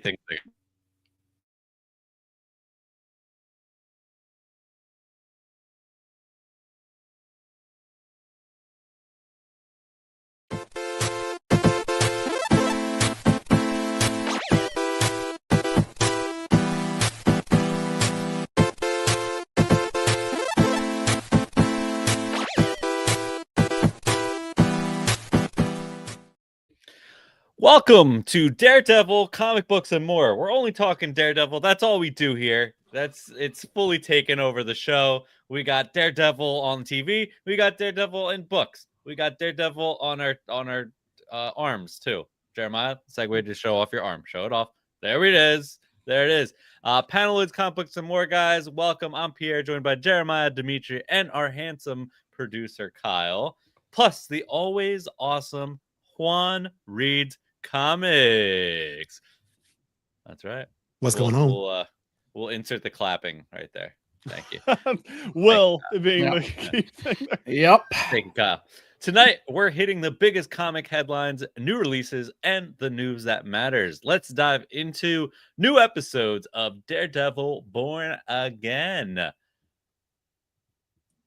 Things like welcome to Daredevil, comic books, and more. We're only talking Daredevil. That's all we do here. It's fully taken over the show. We got Daredevil on TV. We got Daredevil in books. We got Daredevil on our arms too. Jeremiah, segue to show off your arm. Show it off. There it is. There it is. Panel is comic books and more, guys. Welcome. I'm Pierre, joined by Jeremiah, Dimitri, and our handsome producer Kyle. Plus the always awesome Juan reads comics. That's right. What's going on? We'll insert the clapping right there. Thank you. Will being Yep. the key thing there. Yep. Thank you, Kyle. Tonight, we're hitting the biggest comic headlines, new releases, and the news that matters. Let's dive into new episodes of Daredevil Born Again.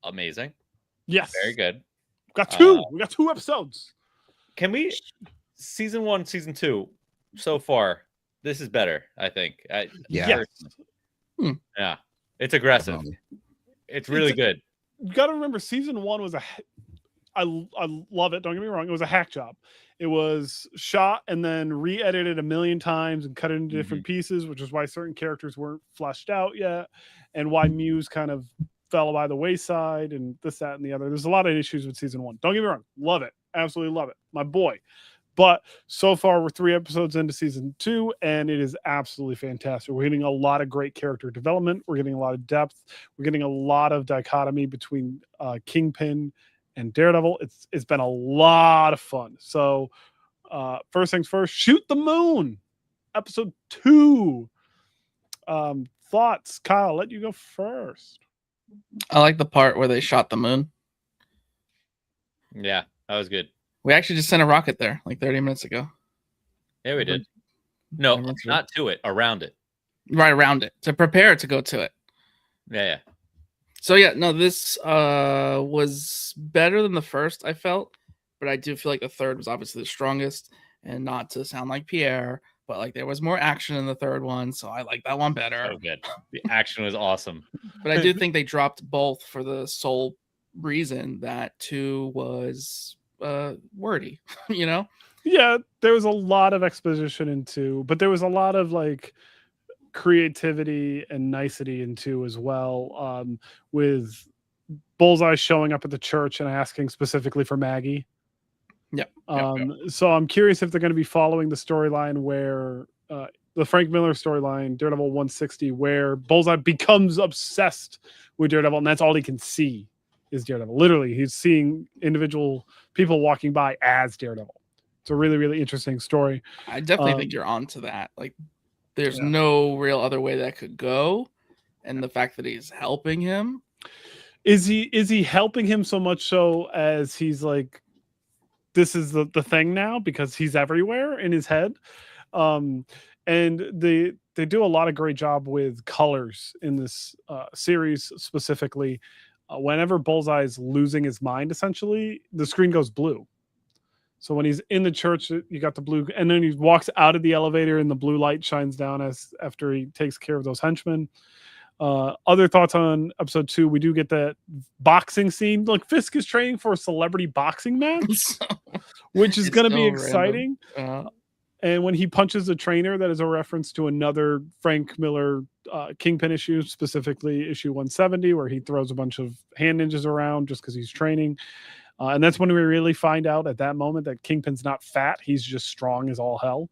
Amazing. Yes. Very good. Got two. We got two episodes. Can we... Season 1, Season 2, so far, this is better, I think. Yes. Yeah. It's aggressive. It's really good. You got to remember, Season 1 was I love it. Don't get me wrong. It was a hack job. It was shot and then re-edited a million times and cut it into different pieces, which is why certain characters weren't fleshed out yet and why Muse kind of fell by the wayside and this, that, and the other. There's a lot of issues with Season 1. Don't get me wrong. Love it. Absolutely love it. My boy. But so far, we're 3 episodes into Season 2, and it is absolutely fantastic. We're getting a lot of great character development. We're getting a lot of depth. We're getting a lot of dichotomy between Kingpin and Daredevil. It's been a lot of fun. So first things first, Shoot the Moon, Episode 2. Thoughts? Kyle, I'll let you go first. I like the part where they shot the moon. Yeah, that was good. We actually just sent a rocket there like 30 minutes ago. Yeah, we did. No, not to it, around it. Right around it to prepare it to go to it. Yeah. So yeah, no, this was better than the first, I felt, but I do feel like the third was obviously the strongest. And not to sound like Pierre, but like there was more action in the third one, so I like that one better. So good. The action was awesome. But I do think they dropped both for the sole reason that 2 was wordy, you know? Yeah, there was a lot of exposition in 2, but there was a lot of like creativity and nicety in 2 as well, with Bullseye showing up at the church and asking specifically for Maggie. Yep. So I'm curious if they're going to be following the storyline where the Frank Miller storyline, Daredevil 160, where Bullseye becomes obsessed with Daredevil, and that's all he can see is Daredevil. Literally, he's seeing individual people walking by as Daredevil. It's a really, really interesting story. I definitely think you're onto that. Like, there's no real other way that could go, and the fact that he's helping him. Is he helping him so much so as he's like, this is the thing now because he's everywhere in his head? And they do a lot of great job with colors in this series specifically. Whenever Bullseye's losing his mind, essentially, the screen goes blue. So when he's in the church, you got the blue, and then he walks out of the elevator and the blue light shines down after he takes care of those henchmen. Other thoughts on episode 2, we do get that boxing scene. Like Fisk is training for a celebrity boxing match, which is going to be exciting. And when he punches a trainer, that is a reference to another Frank Miller Kingpin issue, specifically issue 170, where he throws a bunch of hand ninjas around just because he's training. And that's when we really find out at that moment that Kingpin's not fat. He's just strong as all hell.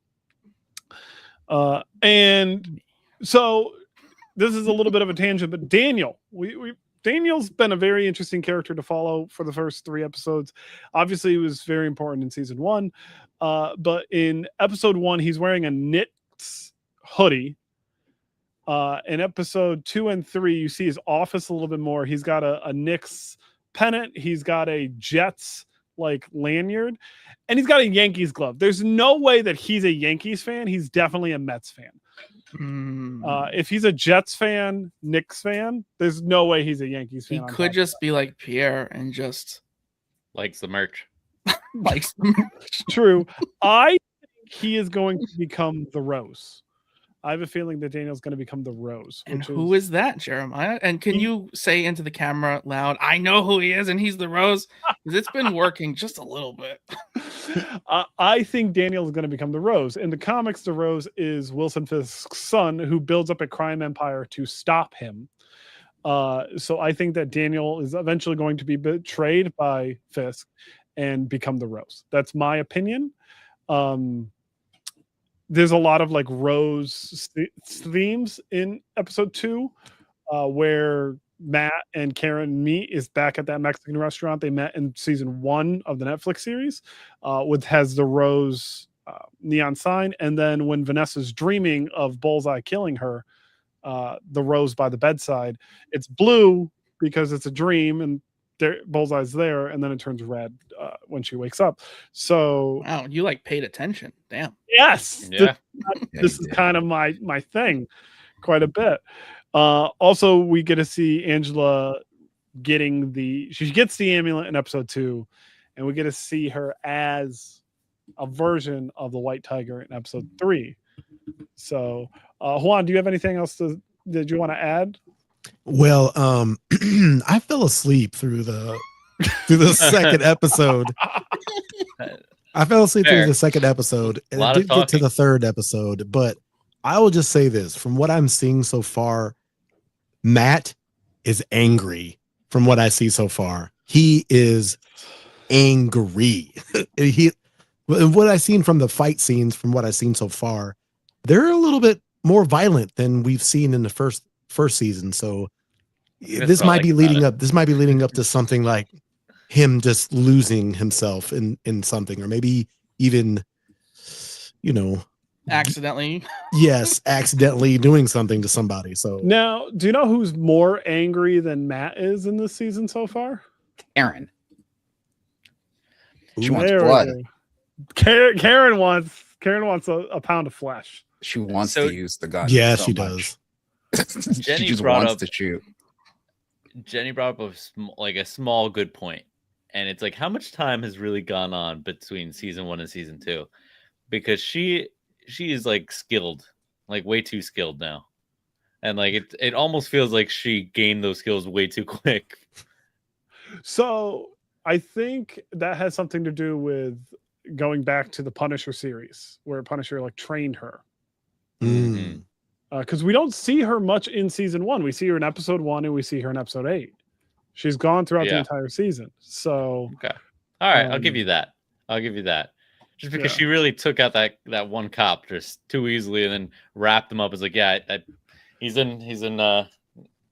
And so this is a little bit of a tangent, but Daniel, Daniel's been a very interesting character to follow for the first 3 episodes. Obviously, he was very important in season 1. But in episode 1, he's wearing a knit hoodie. In episode 2 and 3, you see his office a little bit more. He's got a Knicks pennant. He's got a Jets like lanyard, and he's got a Yankees glove. There's no way that he's a Yankees fan. He's definitely a Mets fan. If he's a Jets fan, Knicks fan, there's no way he's a Yankees fan. He could just be like Pierre and just likes the merch. likes the merch. True. I think he is going to become the Rose. I have a feeling that Daniel's going to become the Rose. And who is that, Jeremiah? And can you say into the camera loud, I know who he is and he's the Rose? Because it's been working just a little bit. I think Daniel is going to become the Rose. In the comics, the Rose is Wilson Fisk's son who builds up a crime empire to stop him. So I think that Daniel is eventually going to be betrayed by Fisk and become the Rose. That's my opinion. There's a lot of like Rose themes in episode 2, where Matt and Karen meet is back at that Mexican restaurant they met in season 1 of the Netflix series, has the Rose neon sign. And then when Vanessa's dreaming of Bullseye killing her, the Rose by the bedside, it's blue because it's a dream and Bullseye's there, and then it turns red when she wakes up. So wow, you like paid attention. Damn. Yes. Yeah. This is kind of my thing quite a bit. Also, we get to see Angela getting she gets the amulet in episode 2, and we get to see her as a version of the White Tiger in episode 3. So Juan, do you have anything else that you want to add? Well, I fell asleep through the second episode. I fell asleep through the second episode, and I did get to the third episode. But I will just say this: from what I'm seeing so far, Matt is angry. From what I see so far, he is angry. What I've seen from the fight scenes, from what I've seen so far, they're a little bit more violent than we've seen in the first season. So this might be leading up. This might be leading up to something like him just losing himself in something, or maybe even, accidentally. Yes, accidentally doing something to somebody. So now, do you know who's more angry than Matt is in this season so far? Karen. She Ooh, wants blood. Karen wants a pound of flesh. She wants to use the gun. Yeah, so she much. does. Jenny she just brought wants up to shoot. Jenny brought up a small good point, and it's like how much time has really gone on between season 1 and season 2, because she is like skilled, like way too skilled now, and like it almost feels like she gained those skills way too quick. So I think that has something to do with going back to the Punisher series, where Punisher like trained her. Mm. Because we don't see her much in season 1. We see her in episode 1 and we see her in episode 8. She's gone throughout the entire season. So okay, all right, I'll give you that. Just because she really took out that one cop just too easily, and then wrapped him up as like, he's in. I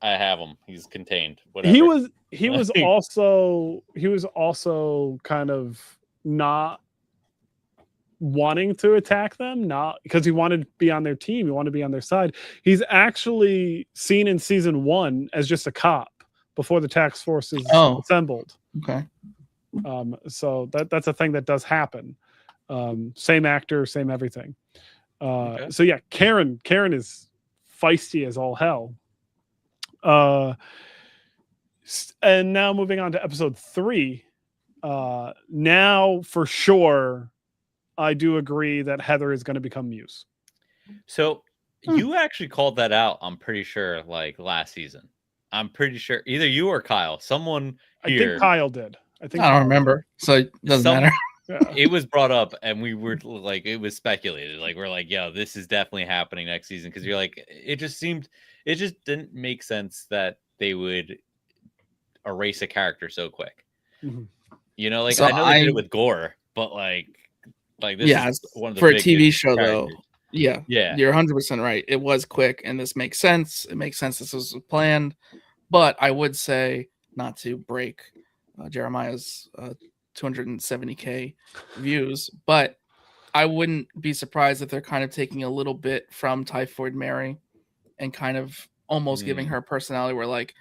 have him. He's contained. Whatever. He was also kind of not wanting to attack them, not because he wanted to be on their team, he wanted to be on their side. He's actually seen in season 1 as just a cop before the task force is assembled. Okay. So that's a thing that does happen. Same actor, same everything. So yeah, Karen is feisty as all hell. And now moving on to episode 3. Now for sure, I do agree that Heather is going to become Muse. So you actually called that out, I'm pretty sure, like last season. I'm pretty sure either you or Kyle, someone here. I think Kyle did. I don't remember. So it doesn't matter. Yeah. It was brought up and we were like, it was speculated. Like, we're like, yo, this is definitely happening next season. Cause you're like, it just didn't make sense that they would erase a character so quick. Mm-hmm. Like, so I know they did it with Gore, but like this is one of the for a TV show characters. Though. Yeah, you're 100% right. It was quick, and this makes sense. It makes sense this was planned, but I would say not to break Jeremiah's 270K views, but I wouldn't be surprised if they're kind of taking a little bit from Typhoid Mary and kind of almost giving her personality where like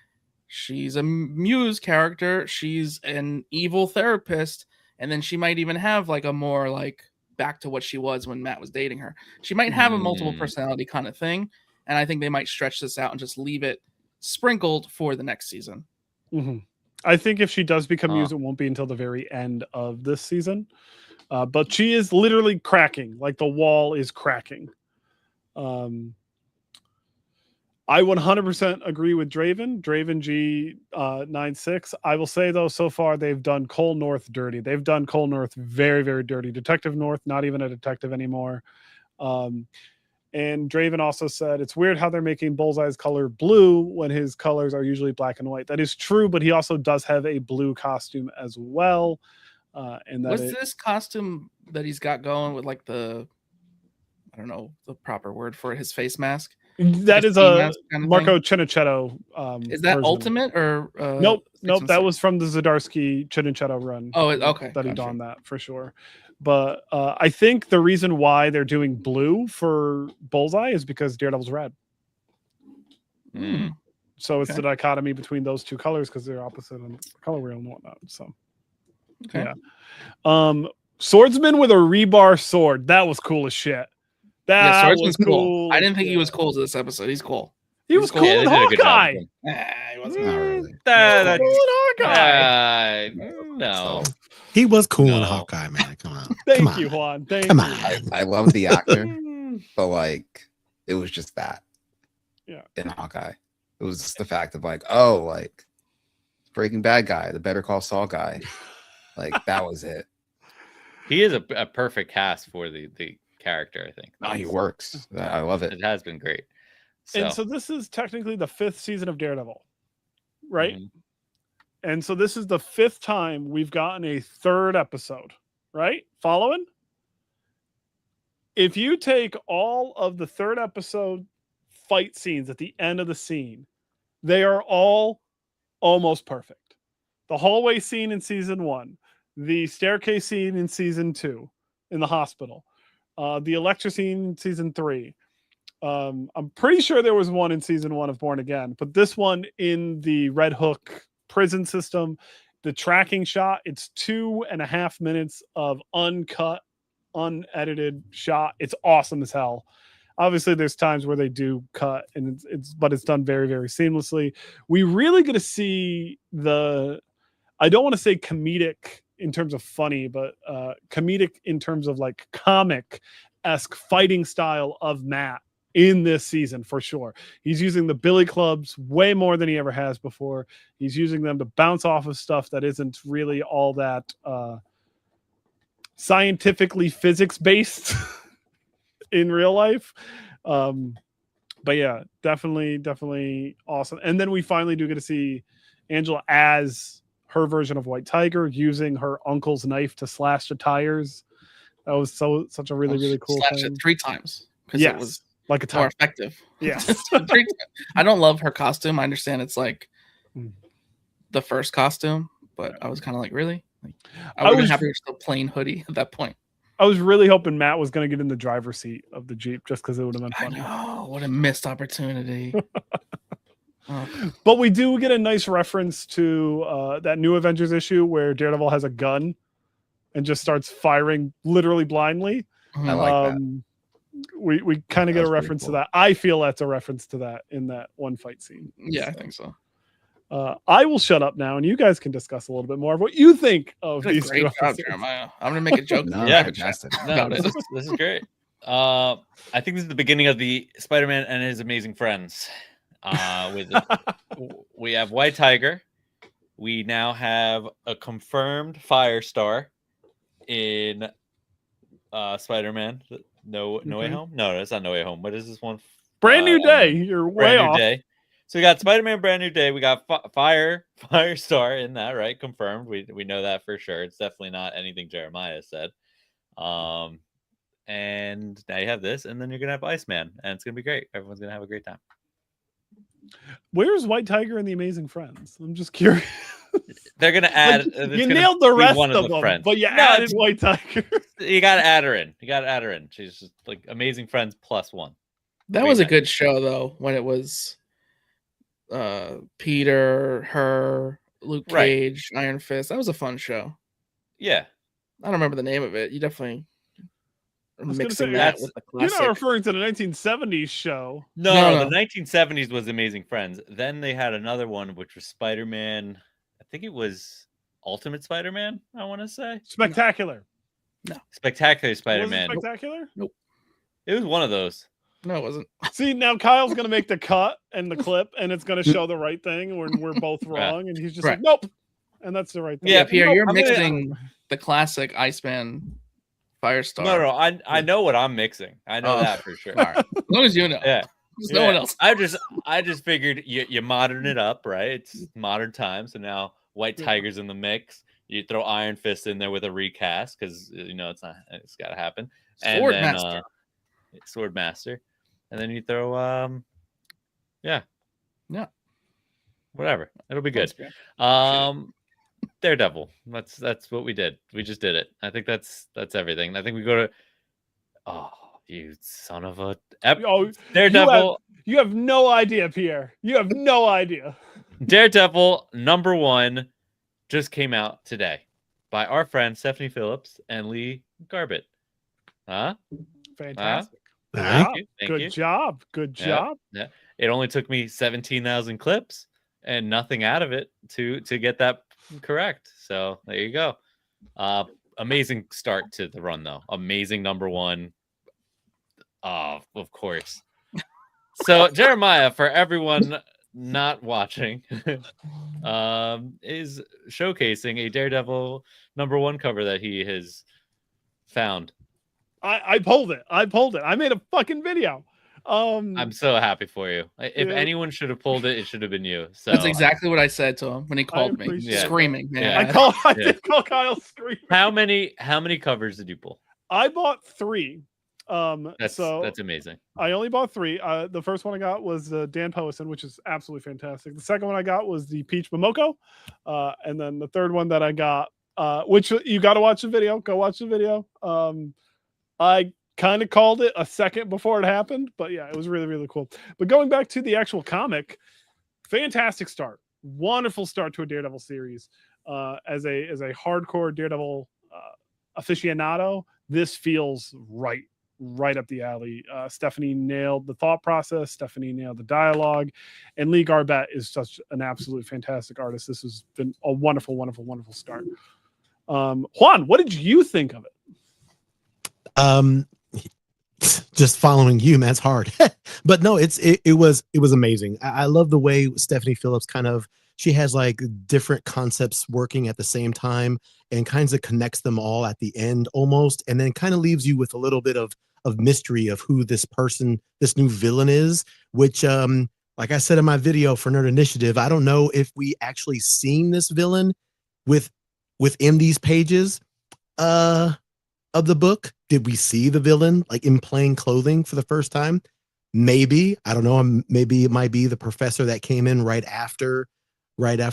she's a Muse character, she's an evil therapist, and then she might even have like a more like back to what she was when Matt was dating her. She might have a multiple personality kind of thing, and I think they might stretch this out and just leave it sprinkled for the next season. Mm-hmm. I think if she does become mute, it won't be until the very end of this season. But she is literally cracking, like the wall is cracking. I 100% agree with Draven G96. I will say, though, so far they've done Cole North dirty. They've done Cole North very, very dirty. Detective North, not even a detective anymore. And Draven also said, it's weird how they're making Bullseye's color blue when his colors are usually black and white. That is true, but he also does have a blue costume as well. And that What's this costume that he's got going with like the, I don't know the proper word for it, his face mask? That is a Marco Cinichetto. Is that Ultimate or nope? That was from the Zdarsky Cinichetto run. Oh, okay. That he donned that for sure. But I think the reason why they're doing blue for Bullseye is because Daredevil's red. So it's the dichotomy between those two colors because they're opposite on the color wheel and whatnot. So yeah. Swordsman with a rebar sword. That was cool as shit. That was cool. I didn't think he was cool to this episode. He's cool. He was cool in Hawkeye. He wasn't really. That's cool in Hawkeye. No. He was cool in Hawkeye, man. Come on. Thank you, Juan. Come on. I love the actor, but like it was just that. Yeah. In Hawkeye, it was just the fact of like, oh, like Breaking Bad guy, the Better Call Saul guy, like that was it. He is a perfect cast for the character, I think. No, he works. I love it. It has been great. And so this is technically the 5th season of Daredevil, right? Mm-hmm. And so this is the 5th time we've gotten a 3rd episode, right? Following? If you take all of the 3rd episode fight scenes at the end of the scene, they are all almost perfect. The hallway scene in season 1, the staircase scene in season 2 in the hospital, the Electra scene in season 3. I'm pretty sure there was one in season 1 of Born Again, but this one in the Red Hook prison system, the tracking shot, it's 2.5 minutes of uncut, unedited shot. It's awesome as hell. Obviously, there's times where they do cut, and but it's done very, very seamlessly. We really get to see I don't want to say comedic in terms of funny, but comedic in terms of like comic-esque fighting style of Matt in this season for sure. He's using the billy clubs way more than he ever has before. He's using them to bounce off of stuff that isn't really all that scientifically physics-based in real life. But yeah, definitely awesome. And then we finally do get to see Angela as her version of White Tiger, using her uncle's knife to slash the tires. That was such a really cool thing. It 3 times because it was like a more effective. Yeah. I don't love her costume. I understand it's like the first costume, but I was kind of like, really? Like, I would have her still plain hoodie at that point. I was really hoping Matt was going to get in the driver's seat of the Jeep just because it would have been funny. I know, what a missed opportunity. But we do get a nice reference to that new Avengers issue where Daredevil has a gun and just starts firing literally blindly. I like that. We kind of get a reference to that. I feel that's a reference to that in that one fight scene. Yeah, I think so. I will shut up now, and you guys can discuss a little bit more of what you think of these. Great job, Jeremiah. I'm gonna make a joke. Fantastic. No, this is great. I think this is the beginning of the Spider-Man and His Amazing Friends. We have White Tiger. We now have a confirmed Firestar in Spider-Man. No Way Home. No, that's not No Way Home. What is this one? Brand New Day. You're way off. Day. So we got Spider-Man Brand New Day. We got Firestar in that, right? Confirmed. We know that for sure. It's definitely not anything Jeremiah said. And now you have this, and then you're gonna have Iceman, and it's gonna be great. Everyone's gonna have a great time. Where's White Tiger and the Amazing Friends? I'm just curious. They're gonna add. You nailed the rest of them, friends. But you added White Tiger. You gotta add her in. She's just like Amazing Friends +1. That was a good show though. When it was Peter, her, Luke Cage, Iron Fist. That was a fun show. Yeah, I don't remember the name of it. You definitely are was gonna mixing say, that with the You're classic. not referring to the 1970s show. No, the 1970s was Amazing Friends. Then they had another one, which was Spider-Man. I think it was Ultimate Spider-Man, I want to say. Spectacular. No. Spectacular Was it Spider-Man. Spectacular? Nope. It was one of those. No, it wasn't. See, now Kyle's gonna make the cut and the clip, and it's gonna show the right thing when we're both wrong, and he's just like, nope. And that's the right thing. Yeah, Pierre, nope, you're mixing the classic Iceman Firestar. No, I know what I'm mixing. I know that for sure. All right. As long as you know. Yeah. There's no one else. I just figured you modern it up, right? It's modern times, so now White Tiger's in the mix. You throw Iron Fist in there with a recast because it's got to happen. Swordmaster, and then you throw whatever. It'll be good. Daredevil. That's what we did. We just did it. I think that's everything. I think we go to. Oh, you son of a! Daredevil. You have no idea, Pierre. You have no idea. Daredevil #1 just came out today by our friend Stephanie Phillips and Lee Garbett. Huh? Fantastic. Thank you. Good job. Good job. Yeah. It only took me 17,000 clips and nothing out of it to get that correct. So there you go. Amazing start to the run, though. Amazing #1. Of course. So Jeremiah, for everyone not watching, is showcasing a Daredevil #1 cover that he has found. I pulled it. I made a fucking video. I'm so happy for you. If anyone should have pulled it, it should have been you. So that's exactly what I said to him when he called me, screaming. Man. I did call Kyle screaming. How many covers did you pull? I bought 3. That's amazing. I only bought 3. The first one I got was Dan Powison, which is absolutely fantastic. The second one I got was the Peach Momoko, and then the third one that I got, which you got to watch the video. Go watch the video. I kind of called it a second before it happened, but yeah, it was really, really cool. But going back to the actual comic, fantastic start, wonderful start to a Daredevil series. As a hardcore Daredevil aficionado, this feels right up the alley. Stephanie nailed the thought process. Stephanie nailed the dialogue, and Lee Garbett is such an absolute fantastic artist. This has been a wonderful, wonderful, wonderful start. Juan, what did you think of it? Just following you, man, it's hard. But no, it was amazing. I love the way Stephanie Phillips she has like different concepts working at the same time and kind of connects them all at the end almost, and then kind of leaves you with a little bit of mystery of who this new villain is, which like I said in my video for Nerd Initiative, I don't know if we actually seen this villain within these pages of the book. Did we see the villain like in plain clothing for the first time? Maybe. I don't know. Maybe it might be the professor that came in right after Matt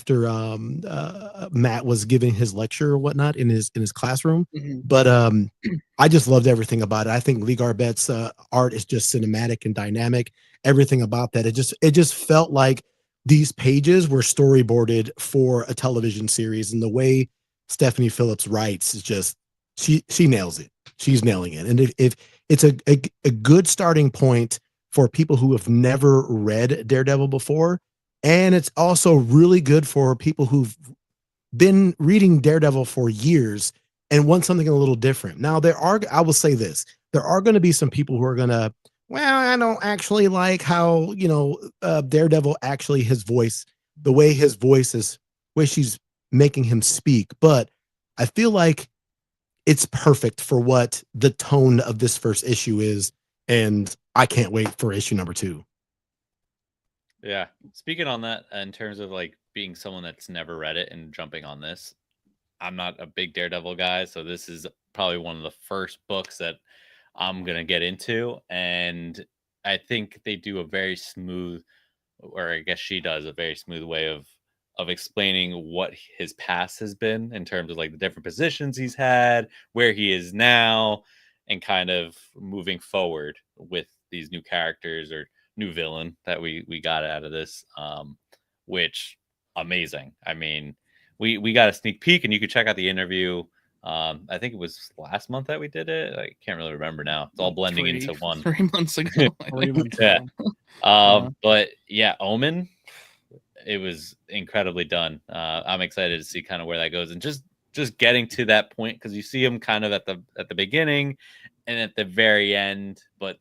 was giving his lecture or whatnot in his classroom. Mm-hmm. But I just loved everything about it. I think Lee Garbett's art is just cinematic and dynamic. Everything about that. It just felt like these pages were storyboarded for a television series, and the way Stephanie Phillips writes is just she nails it. She's nailing it. And if it's a good starting point for people who have never read Daredevil before. And it's also really good for people who've been reading Daredevil for years and want something a little different. Now, I will say this, there are going to be some people who are going to, I don't actually like how, Daredevil actually, his voice, the way his voice is, where she's making him speak. But I feel like it's perfect for what the tone of this first issue is. And I can't wait for issue #2. Yeah. Speaking on that, in terms of like being someone that's never read it and jumping on this, I'm not a big Daredevil guy, so this is probably one of the first books that I'm going to get into. And I think they do a very smooth, or I guess she does a very smooth way of explaining what his past has been in terms of like the different positions he's had, where he is now, and kind of moving forward with these new characters or new villain that we got out of this, which amazing. I mean, we got a sneak peek, and you could check out the interview I think it was last month that we did it. I can't really remember now. It's all blending into one. 3 months ago. Yeah. But yeah, Omen, it was incredibly done. I'm excited to see kind of where that goes, and just getting to that point, because you see him kind of at the beginning and at the very end, but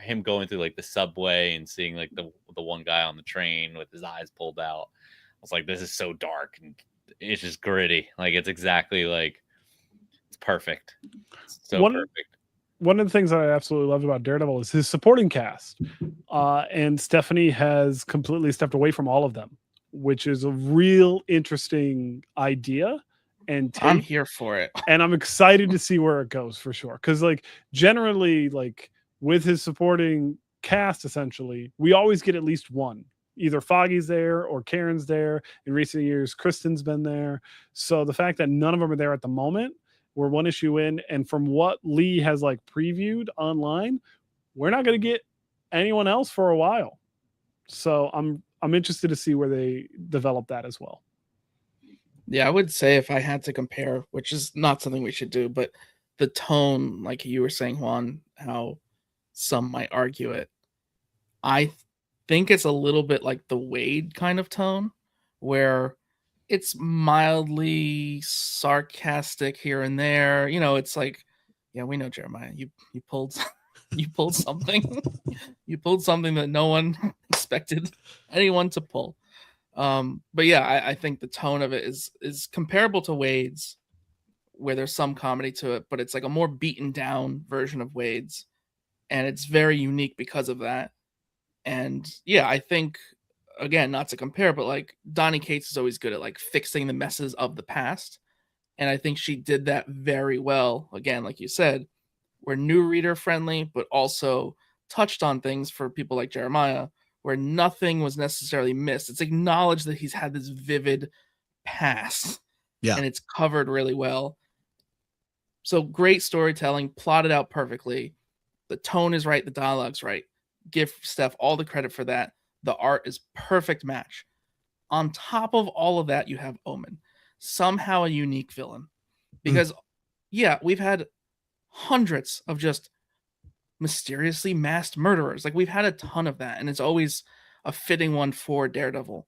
him going through like the subway and seeing like the one guy on the train with his eyes pulled out. I was like, this is so dark and it's just gritty. Like it's exactly like it's perfect. It's so perfect. One of the things that I absolutely loved about Daredevil is his supporting cast. And Stephanie has completely stepped away from all of them, which is a real interesting idea. And I'm here for it. And I'm excited to see where it goes for sure. Because like generally, like with his supporting cast, essentially, we always get at least one. Either Foggy's there or Karen's there. In recent years, Kristen's been there. So the fact that none of them are there at the moment, we're one issue in, and from what Lee has like previewed online, we're not going to get anyone else for a while. So I'm interested to see where they develop that as well. Yeah, I would say if I had to compare, which is not something we should do, but the tone, like you were saying, Juan, how some might argue it, I think it's a little bit like the Wade kind of tone, where it's mildly sarcastic here and there. You know, it's like, yeah, we know, Jeremiah, you pulled you pulled something. You pulled something that no one expected anyone to pull. But yeah, I think the tone of it is comparable to Wade's, where there's some comedy to it, but it's like a more beaten down version of Wade's, and it's very unique because of that. And yeah, I think, again, not to compare, but like Donny Cates is always good at like fixing the messes of the past, and I think she did that very well. Again, like you said, we're new reader friendly, but also touched on things for people like Jeremiah where nothing was necessarily missed. It's acknowledged that he's had this vivid past, and it's covered really well. So great storytelling, plotted out perfectly. The tone is right, the dialogue's right. Give Steph all the credit for that. The art is perfect match. On top of all of that, you have Omen, somehow a unique villain, because yeah, we've had hundreds of just mysteriously masked murderers. Like we've had a ton of that, and it's always a fitting one for Daredevil.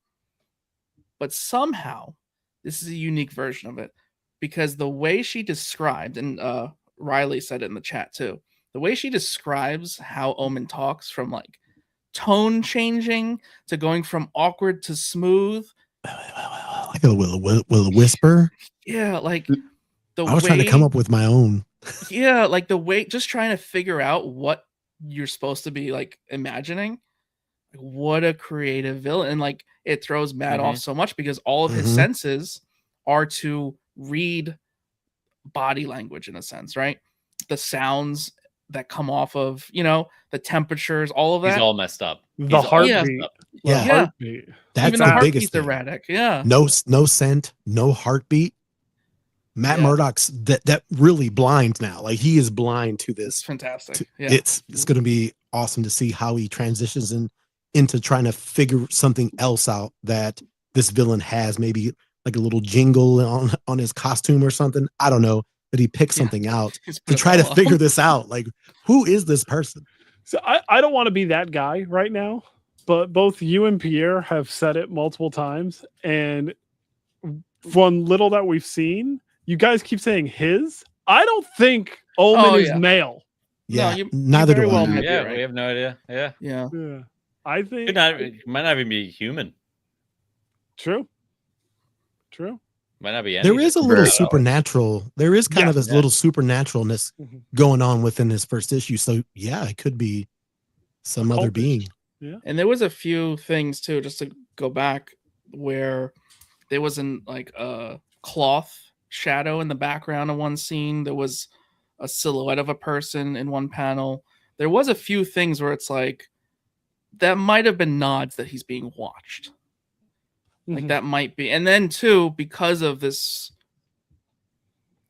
But somehow this is a unique version of it, because the way she described, and Riley said it in the chat too, the way she describes how Omen talks, from like tone changing to going from awkward to smooth, like a whisper. Yeah, like I was trying to come up with my own. Yeah, like the way, just trying to figure out what you're supposed to be like imagining. What a creative villain. And like it throws Matt off so much, because all of his senses are to read body language in a sense, right? The sounds that come off of, you know, the temperatures, all of that. He's all messed up. The heartbeat. Yeah. Heartbeat. That's even the the heartbeat's biggest thing. erratic. Yeah. No scent, no heartbeat. Matt Murdock's that really blind now. Like he is blind to this. It's fantastic. It's going to be awesome to see how he transitions into trying to figure something else out that this villain has. Maybe like a little jingle on his costume or something. I don't know. But he picks something out to try to figure this out. Like, who is this person? So I don't want to be that guy right now, but both you and Pierre have said it multiple times. And from little that we've seen, you guys keep saying his. I don't think Omen is male. Yeah, no, neither do I. Yeah, we have no idea. Yeah. I think it might not even be human. True. Might not be anything. There is a little supernatural. There is kind of this little supernaturalness going on within this first issue. So yeah, it could be some other being. Yeah. And there was a few things too, just to go back, where there was like a cloth shadow in the background of one scene. There was a silhouette of a person in one panel. There was a few things where it's like that might have been nods that he's being watched. Like that might be. And then too, because of this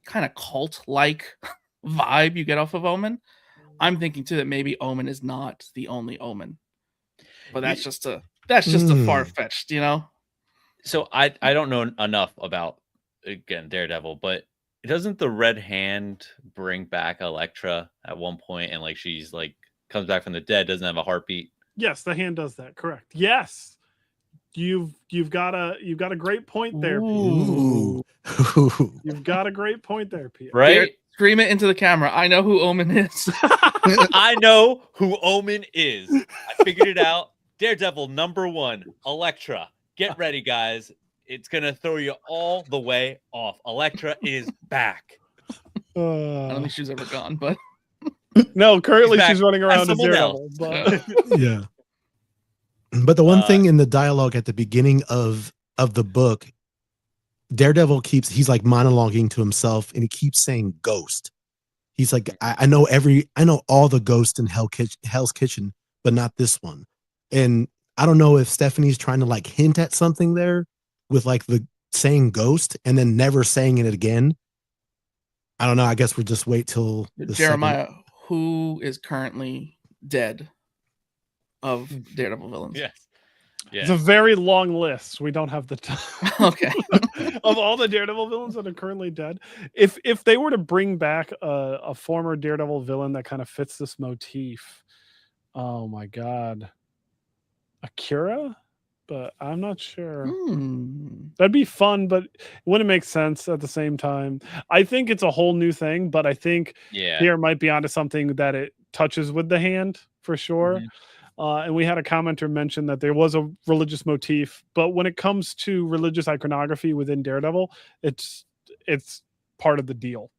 kind of cult-like vibe you get off of Omen, I'm thinking too that maybe Omen is not the only Omen. But that's just a far-fetched, you know? So I don't know enough about, again, Daredevil, but doesn't the Red Hand bring back Elektra at one point, and like she's like comes back from the dead, doesn't have a heartbeat? Yes, the hand does that. Correct. Yes. You've got a great point there, Peter. Ooh. You've got a great point there, Peter. Right? Garrett, scream it into the camera. I know who Omen is. I know who Omen is. I figured it out. Daredevil #1, Elektra. Get ready, guys. It's gonna throw you all the way off. Elektra is back. I don't think she's ever gone, but No, currently She's she's running as around as someone Daredevil. But Yeah. But the one thing in the dialogue at the beginning of the book, Daredevil he's like monologuing to himself, and he keeps saying ghost. He's like, I know all the ghosts in Hell's Kitchen, but not this one. And I don't know if Stephanie's trying to like hint at something there with like the saying ghost and then never saying it again. I don't know. I guess we'll just wait till Jeremiah, who is currently dead of Daredevil villains? Yes. Yeah. It's a very long list. We don't have the time. Okay. Of all the Daredevil villains that are currently dead. If they were to bring back a former Daredevil villain that kind of fits this motif, oh my god. Akira? But I'm not sure. That'd be fun, but it wouldn't make sense at the same time. I think it's a whole new thing, but I think Pierre might be onto something that it touches with the hand for sure. And we had a commenter mention that there was a religious motif, but when it comes to religious iconography within Daredevil, it's part of the deal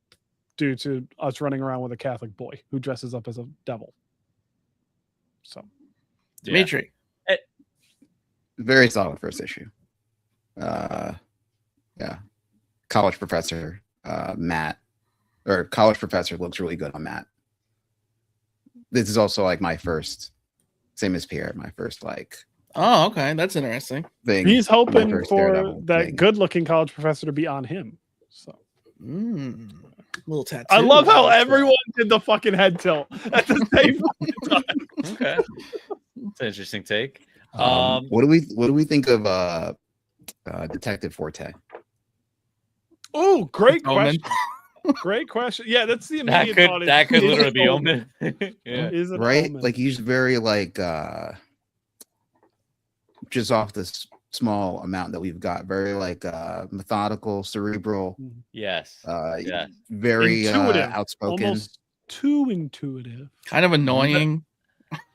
due to us running around with a Catholic boy who dresses up as a devil. So, Dimitri. Very solid first issue. Yeah. College professor Matt, or college professor looks really good on Matt. This is also like my first, same as Pierre, my first like. Oh, okay, that's interesting. Thing. He's hoping for that good-looking college professor to be on him. So, little tattoo. I love how everyone did the fucking head tilt at the same time. Okay, it's an interesting take. What do we think of Detective Forte? Oh, great question. Great question. Yeah, that's the immediate thought. That could literally be Omen. Yeah. Is it right? Omen? Like he's very like just off this small amount that we've got, very like methodical, cerebral. Yes. Very outspoken. Almost too intuitive. Kind of annoying.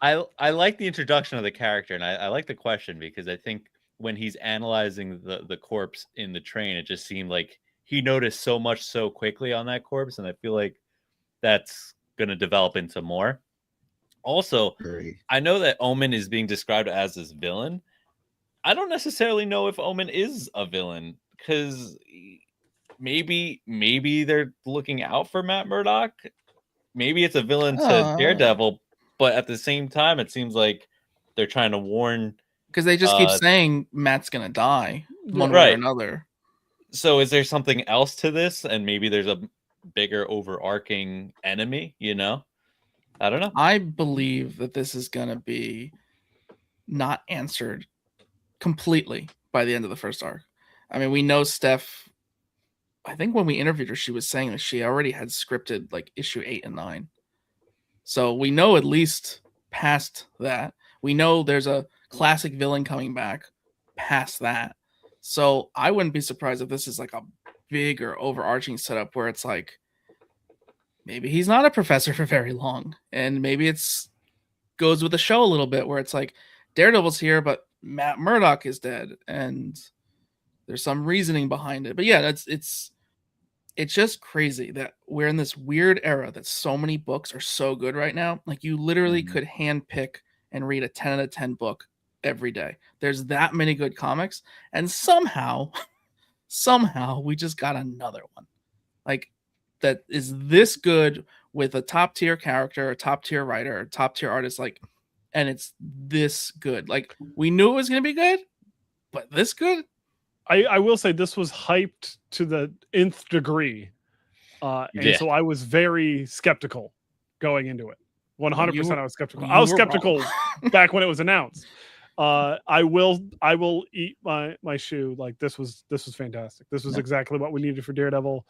I like the introduction of the character, and I like the question because I think when he's analyzing the corpse in the train, it just seemed like he noticed so much so quickly on that corpse, and I feel like that's going to develop into more. Also, I know that Omen is being described as this villain. I don't necessarily know if Omen is a villain, because maybe they're looking out for Matt Murdock. Maybe it's a villain to Daredevil. But at the same time, it seems like they're trying to warn. Because they just keep saying Matt's going to die one way or another. So is there something else to this? And maybe there's a bigger overarching enemy, you know? I don't know. I believe that this is going to be not answered completely by the end of the first arc. I mean, we know Steph, I think when we interviewed her, she was saying that she already had scripted like issue 8 and 9. So we know at least past that. We know there's a classic villain coming back past that. So I wouldn't be surprised if this is like a bigger overarching setup where it's like maybe he's not a professor for very long. And maybe it's goes with the show a little bit where it's like Daredevil's here, but Matt Murdock is dead. And there's some reasoning behind it. But yeah, it's just crazy that we're in this weird era that so many books are so good right now. Like you literally could hand pick and read a 10 out of 10 book every day. There's that many good comics. And somehow we just got another one like that is this good with a top tier character, a top tier writer, a top tier artist. Like, and it's this good. Like we knew it was going to be good, but this good. I will say this was hyped to the nth degree. And so I was very skeptical going into it. 100% I was skeptical. I was skeptical back when it was announced. I will eat my shoe. Like this was fantastic. This was exactly what we needed for Daredevil.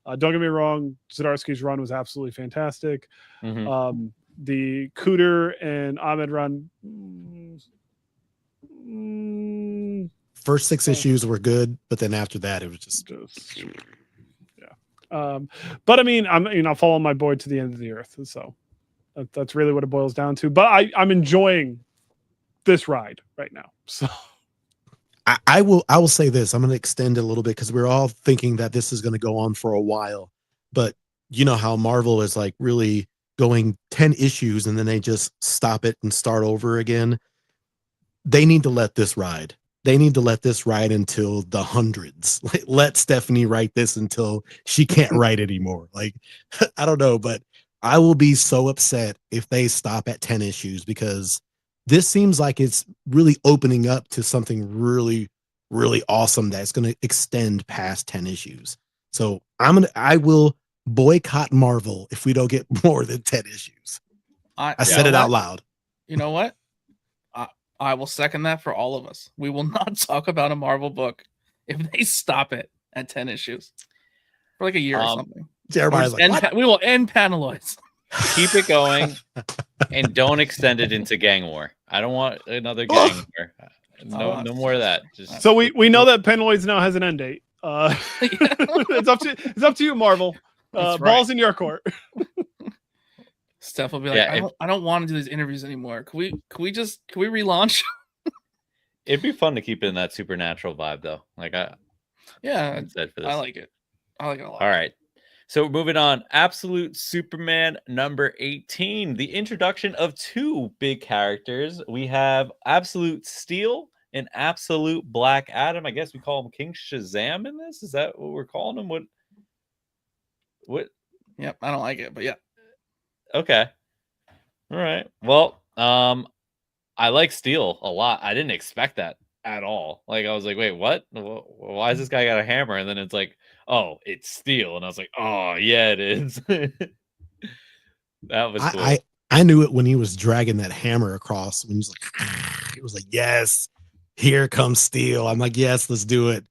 Don't get me wrong, Zdarsky's run was absolutely fantastic. Mhm. The Cooter and Ahmed run. First 6 issues were good, but then after that, it was just yeah. But I mean, I'm following my boy to the end of the earth, so that's really what it boils down to. But I'm enjoying this ride right now. So I will say this. I'm going to extend it a little bit because we're all thinking that this is going to go on for a while, but you know how Marvel is like really going 10 issues and then they just stop it and start over again. They need to let this ride. They need to let this ride until the hundreds. Like, let Stephanie write this until she can't write anymore. Like, I don't know, but I will be so upset if they stop at 10 issues because this seems like it's really opening up to something really, really awesome that's going to extend past 10 issues. So I will boycott Marvel if we don't get more than 10 issues. I said it out loud. You know what? I will second that for all of us. We will not talk about a Marvel book if they stop it at 10 issues for like a year or something. Everybody's like, we will end Panaloids. Keep it going and don't extend it into Gang War. I don't want another Gang War. No more of that. Just... So we know that Panaloids now has an end date. It's up to you, Marvel. Balls in your court. Steph will be like, I don't want to do these interviews anymore. Can we relaunch? It'd be fun to keep it in that supernatural vibe, though. Like, I'm excited for this. I like it a lot. All right. So moving on, Absolute Superman number 18. The introduction of 2 big characters. We have Absolute Steel and Absolute Black Adam. I guess we call him King Shazam in this. Is that what we're calling him? What? Yep, I don't like it, but yeah. Okay. All right. Well, I like Steel a lot. I didn't expect that at all. Like, I was like, wait, what? Why is this guy got a hammer? And then it's like, oh, it's Steel. And I was like, oh, yeah, it is. That was cool. I knew it when he was dragging that hammer across. When he was like, it was like, yes, here comes Steel. I'm like, yes, let's do it.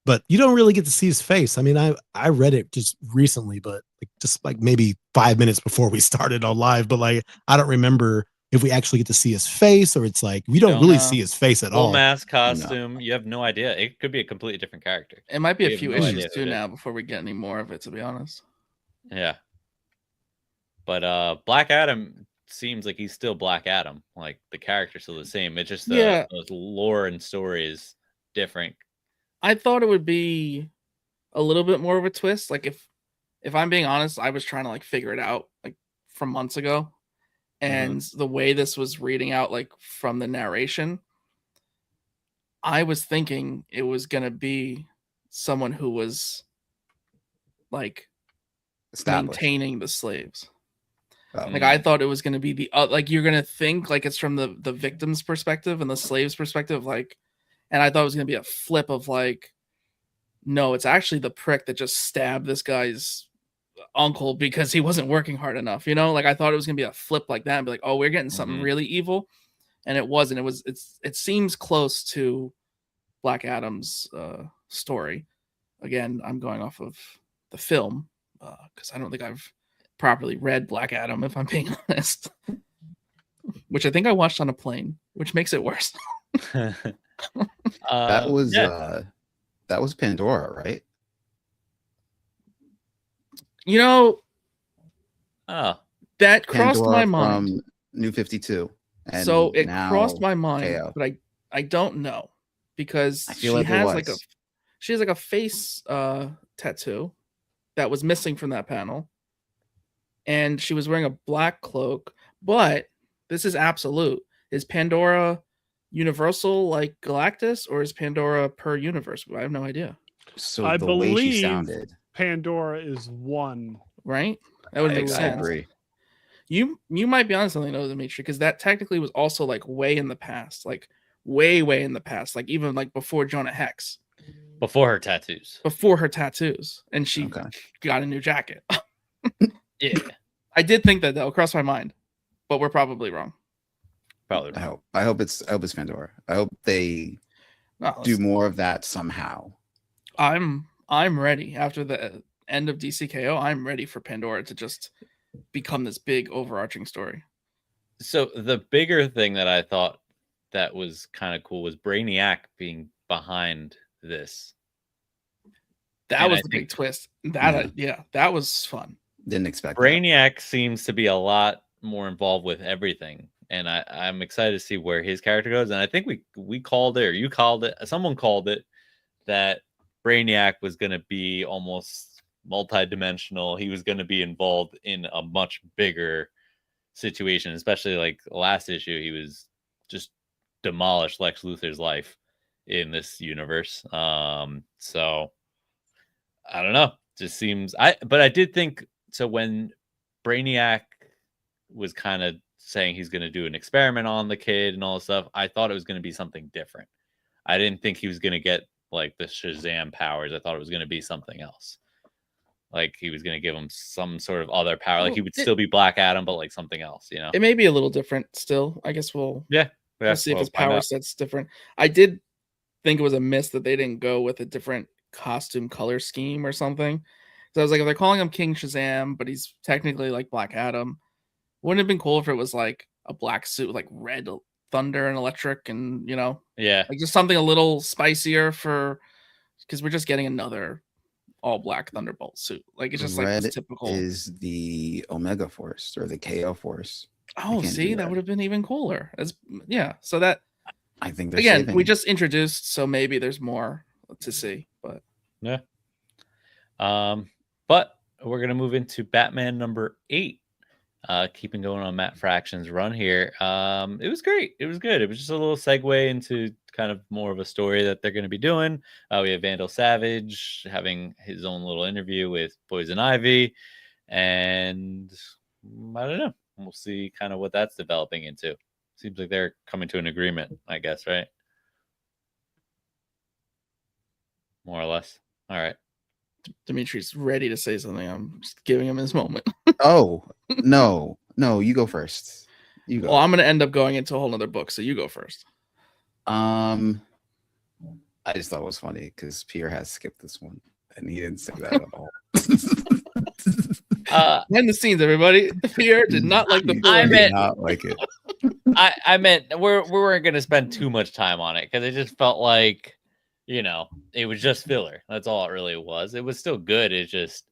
But you don't really get to see his face. I mean, I read it just recently, but just maybe 5 minutes before we started on live. But like, I don't remember if we actually get to see his face or it's like we don't really see his face at all. Full mask costume. No. You have no idea. It could be a completely different character. It might be a few issues too now before we get any more of it, to be honest. Yeah. But Black Adam seems like he's still Black Adam. Like the character's still the same. It's just the lore and story is different. I thought it would be a little bit more of a twist. Like if I'm being honest, I was trying to like figure it out like from months ago. And the way this was reading out like from the narration, I was thinking it was going to be someone who was like maintaining the slaves. Like I thought it was going to be the like you're going to think like it's from the victim's perspective and the slave's perspective, like, and I thought it was going to be a flip of like, no, it's actually the prick that just stabbed this guy's uncle because he wasn't working hard enough, you know. Like I thought it was going to be a flip like that and be like, oh, we're getting something really evil, and it wasn't. It seems close to Black Adam's story. Again, I'm going off of the film because I don't think I've properly read Black Adam, if I'm being honest, which I think I watched on a plane, which makes it worse. That was Pandora, right? You know, that crossed Pandora my mind. From New 52. And so it crossed my mind, but I don't know because she has like a face tattoo that was missing from that panel. And she was wearing a black cloak, but this is Absolute. Is Pandora universal like Galactus, or is Pandora per universe? I have no idea. So I believe way she sounded, Pandora is one, right? That would make sense. I agree. You might be on something though, Dimitri, because that technically was also like way in the past, like way in the past, like even like before Jonah Hex, before her tattoos, and she got a new jacket. Yeah, I did think that though, crossed my mind, but we're probably wrong. Probably wrong. I hope it's Pandora. I hope they do more of that somehow. I'm ready after the end of DCKO, I'm ready for Pandora to just become this big overarching story. So the bigger thing that I thought that was kind of cool was Brainiac being behind this. That was the big twist. That that was fun. Didn't expect Brainiac seems to be a lot more involved with everything, and I'm excited to see where his character goes. And I think we called it, or you called it, someone called it, that Brainiac was going to be almost multi-dimensional. He was going to be involved in a much bigger situation, especially like last issue. He was just demolished Lex Luthor's life in this universe. So I don't know. Just seems but I did think so when Brainiac was kind of saying he's going to do an experiment on the kid and all this stuff, I thought it was going to be something different. I didn't think he was going to get like the Shazam powers. I thought it was going to be something else. Like he was going to give him some sort of other power. Like he would still be Black Adam, but like something else, you know? It may be a little different still. I guess we'll see if his power set's different. I did think it was a miss that they didn't go with a different costume color scheme or something. So I was like, if they're calling him King Shazam, but he's technically like Black Adam, wouldn't it have been cool if it was like a black suit with like red thunder and electric and, you know, like just something a little spicier because we're just getting another all black Thunderbolt suit. Like it's just red like typical is the Omega Force or the KO Force. Oh, see, that would have been even cooler. So that I think again, we just introduced, so maybe there's more to see, but but we're gonna move into Batman number 8. Keeping going on Matt Fraction's run here. It was great. It was good. It was just a little segue into kind of more of a story that they're going to be doing. We have Vandal Savage having his own little interview with Poison Ivy, and I don't know. We'll see kind of what that's developing into. Seems like they're coming to an agreement, I guess, right? More or less. All right. Dimitri's ready to say something. I'm just giving him his moment. Oh, no, you go first. You go. Well, I'm going to end up going into a whole other book, so you go first. I just thought it was funny because Pierre has skipped this one, and he didn't say that at all. Behind the scenes, everybody. Pierre did not like the I did not like it. I meant we weren't going to spend too much time on it because it just felt like, you know, it was just filler. That's all it really was. It was still good. It just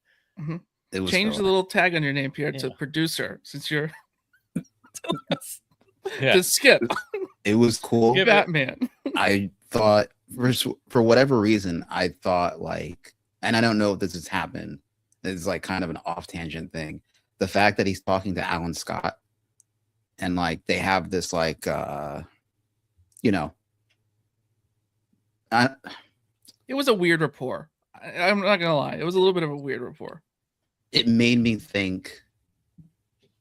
it was change filler. the little tag on your name, Pierre, to producer, since you're yeah. to skip. It was cool. Batman. I thought for whatever reason, I thought like, and I don't know if this has happened. It's like kind of an off tangent thing. The fact that he's talking to Alan Scott and like they have this like you know, it was a weird rapport. I'm not gonna lie, it was a little bit of a weird rapport. It made me think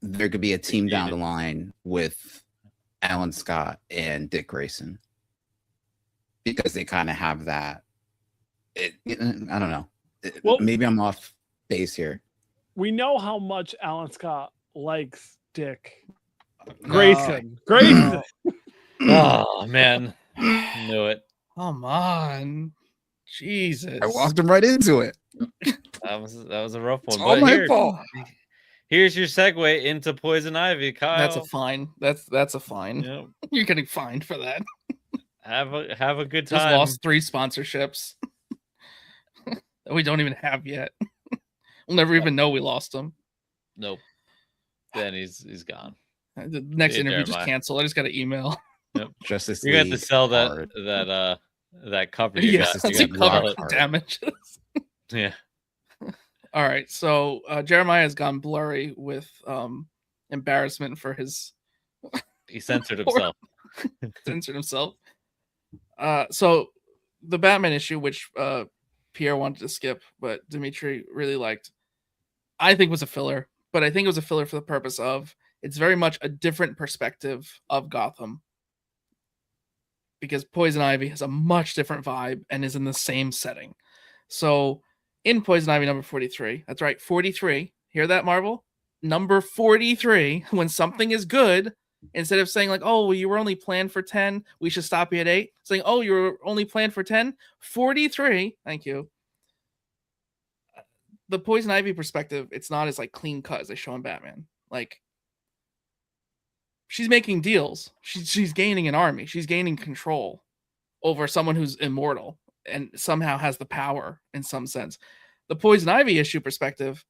there could be a team down the line with Alan Scott and Dick Grayson because they kind of have that. I don't know. Well, maybe I'm off base here. We know how much Alan Scott likes Dick Grayson. Grayson. Oh man, knew it. Come on, Jesus! I walked him right into it. That was a rough one. It's all my fault. Here's your segue into Poison Ivy, Kyle. That's a fine. That's a fine. Yep. You're getting fined for that. Have a good time. Just lost 3 sponsorships that we don't even have yet. We'll never even know we lost them. Nope. Then he's gone. The next interview just canceled. I just got an email. Yep. Justice You League got to sell hard. that cover. You Yes, got. that's You got cover damages. Yeah. All right, so Jeremiah has gone blurry with embarrassment for his. He censored himself. Censored himself. So the Batman issue, which Pierre wanted to skip, but Dimitri really liked, I think was a filler. But I think it was a filler for the purpose of it's very much a different perspective of Gotham. Because Poison Ivy has a much different vibe and is in the same setting. So in Poison Ivy number 43, that's right, 43. Hear that, Marvel? Number 43, when something is good, instead of saying like, oh, well, you were only planned for 10, we should stop you at 8. Saying, oh, you were only planned for 10, 43. Thank you. the Poison Ivy perspective, it's not as like clean cut as they show in Batman. Like, she's making deals. She's gaining an army. She's gaining control over someone who's immortal and somehow has the power in some sense. The Poison Ivy issue perspective,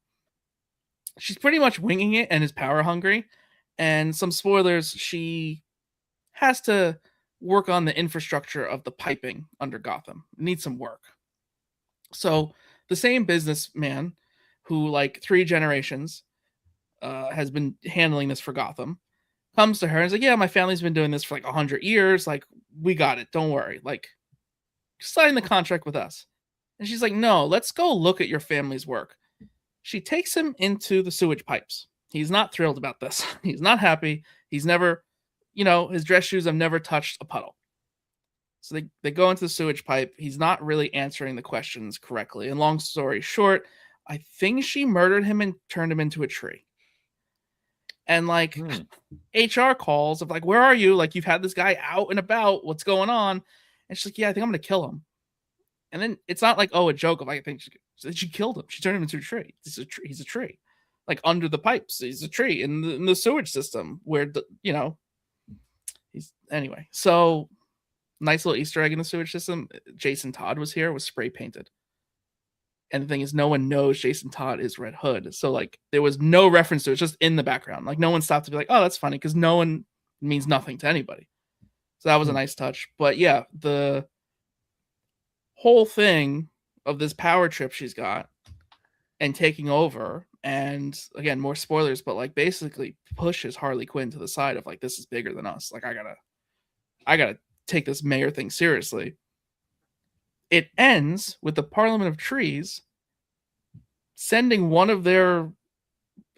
she's pretty much winging it and is power hungry. And some spoilers, she has to work on the infrastructure of the piping under Gotham. It needs some work. So the same businessman who, like 3 generations, has been handling this for Gotham, comes to her and is like, yeah, my family's been doing this for like 100 years. Like, we got it. Don't worry. Like, sign the contract with us. And she's like, no, let's go look at your family's work. She takes him into the sewage pipes. He's not thrilled about this. He's not happy. He's never, his dress shoes have never touched a puddle. So they go into the sewage pipe. He's not really answering the questions correctly. And long story short, I think she murdered him and turned him into a tree. And like HR calls of like, where are you? Like, you've had this guy out and about. What's going on? And she's like, yeah, I think I'm going to kill him. And then it's not like, oh, a joke of like, I think she killed him. She turned him into a tree. He's a tree. Like, under the pipes. He's a tree in the sewage system where, he's anyway. So nice little Easter egg in the sewage system. Jason Todd was here, was spray painted. And the thing is, no one knows Jason Todd is Red Hood. So like, there was no reference to it. It's just in the background. Like, no one stopped to be like, oh, that's funny, because no one means nothing to anybody. So that was a nice touch. But yeah, the whole thing of this power trip she's got and taking over, and again, more spoilers, but like basically pushes Harley Quinn to the side of like, this is bigger than us. Like, I gotta take this mayor thing seriously. It ends with the Parliament of Trees sending one of their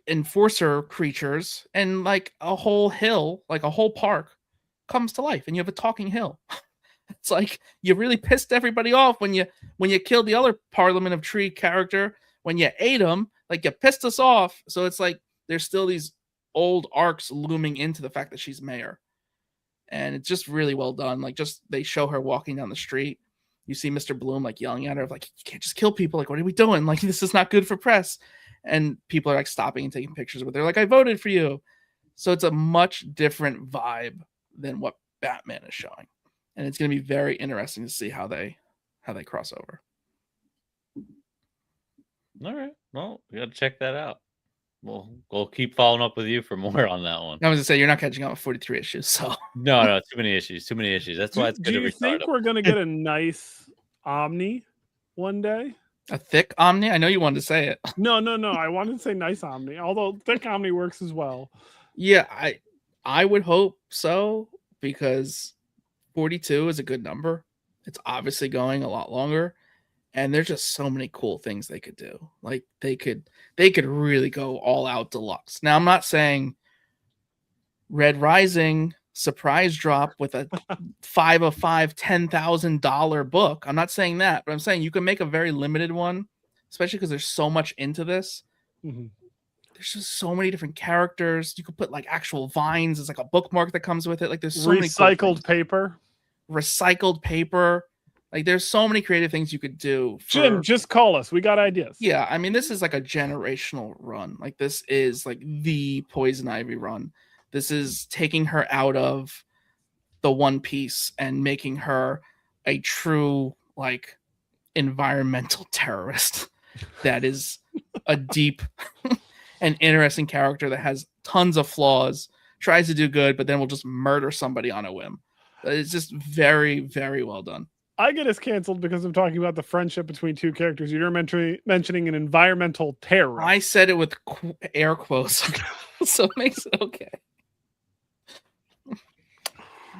enforcer creatures, and like a whole hill, like a whole park, comes to life, and you have a talking hill. It's like, you really pissed everybody off when you killed the other Parliament of Tree character, when you ate him, like, you pissed us off. So it's like, there's still these old arcs looming into the fact that she's mayor. And it's just really well done. Like, just, they show her walking down the street. You see Mr. Bloom like yelling at her like, you can't just kill people. Like, what are we doing? Like, this is not good for press. And people are like stopping and taking pictures with her. Like, I voted for you. So it's a much different vibe than what Batman is showing. And it's going to be very interesting to see how they cross over. All right. Well, we got to check that out. We'll keep following up with you for more on that one. I was going to say, you're not catching up with 43 issues, so. No, too many issues. That's why it's good to restart. Do you think we're going to get a nice Omni one day? A thick Omni? I know you wanted to say it. No. I wanted to say nice Omni, although thick Omni works as well. Yeah, I would hope so, because 42 is a good number. It's obviously going a lot longer. And there's just so many cool things they could do. Like, they could really go all out deluxe. Now, I'm not saying Red Rising surprise drop with a 5 of 5 $10,000 book. I'm not saying that, but I'm saying you can make a very limited one, especially because there's so much into this. Mm-hmm. There's just so many different characters. You could put like actual vines. It's like a bookmark that comes with it. Like, there's so many cool recycled paper. Like, there's so many creative things you could do. Jim, just call us. We got ideas. Yeah, I mean, this is like a generational run. Like, this is like the Poison Ivy run. This is taking her out of the One Piece and making her a true, like, environmental terrorist that is a deep and interesting character that has tons of flaws, tries to do good, but then will just murder somebody on a whim. It's just very, very well done. I get us canceled because I'm talking about the friendship between two characters. You're mentioning an environmental terrorist. I said it with air quotes, so it makes it okay.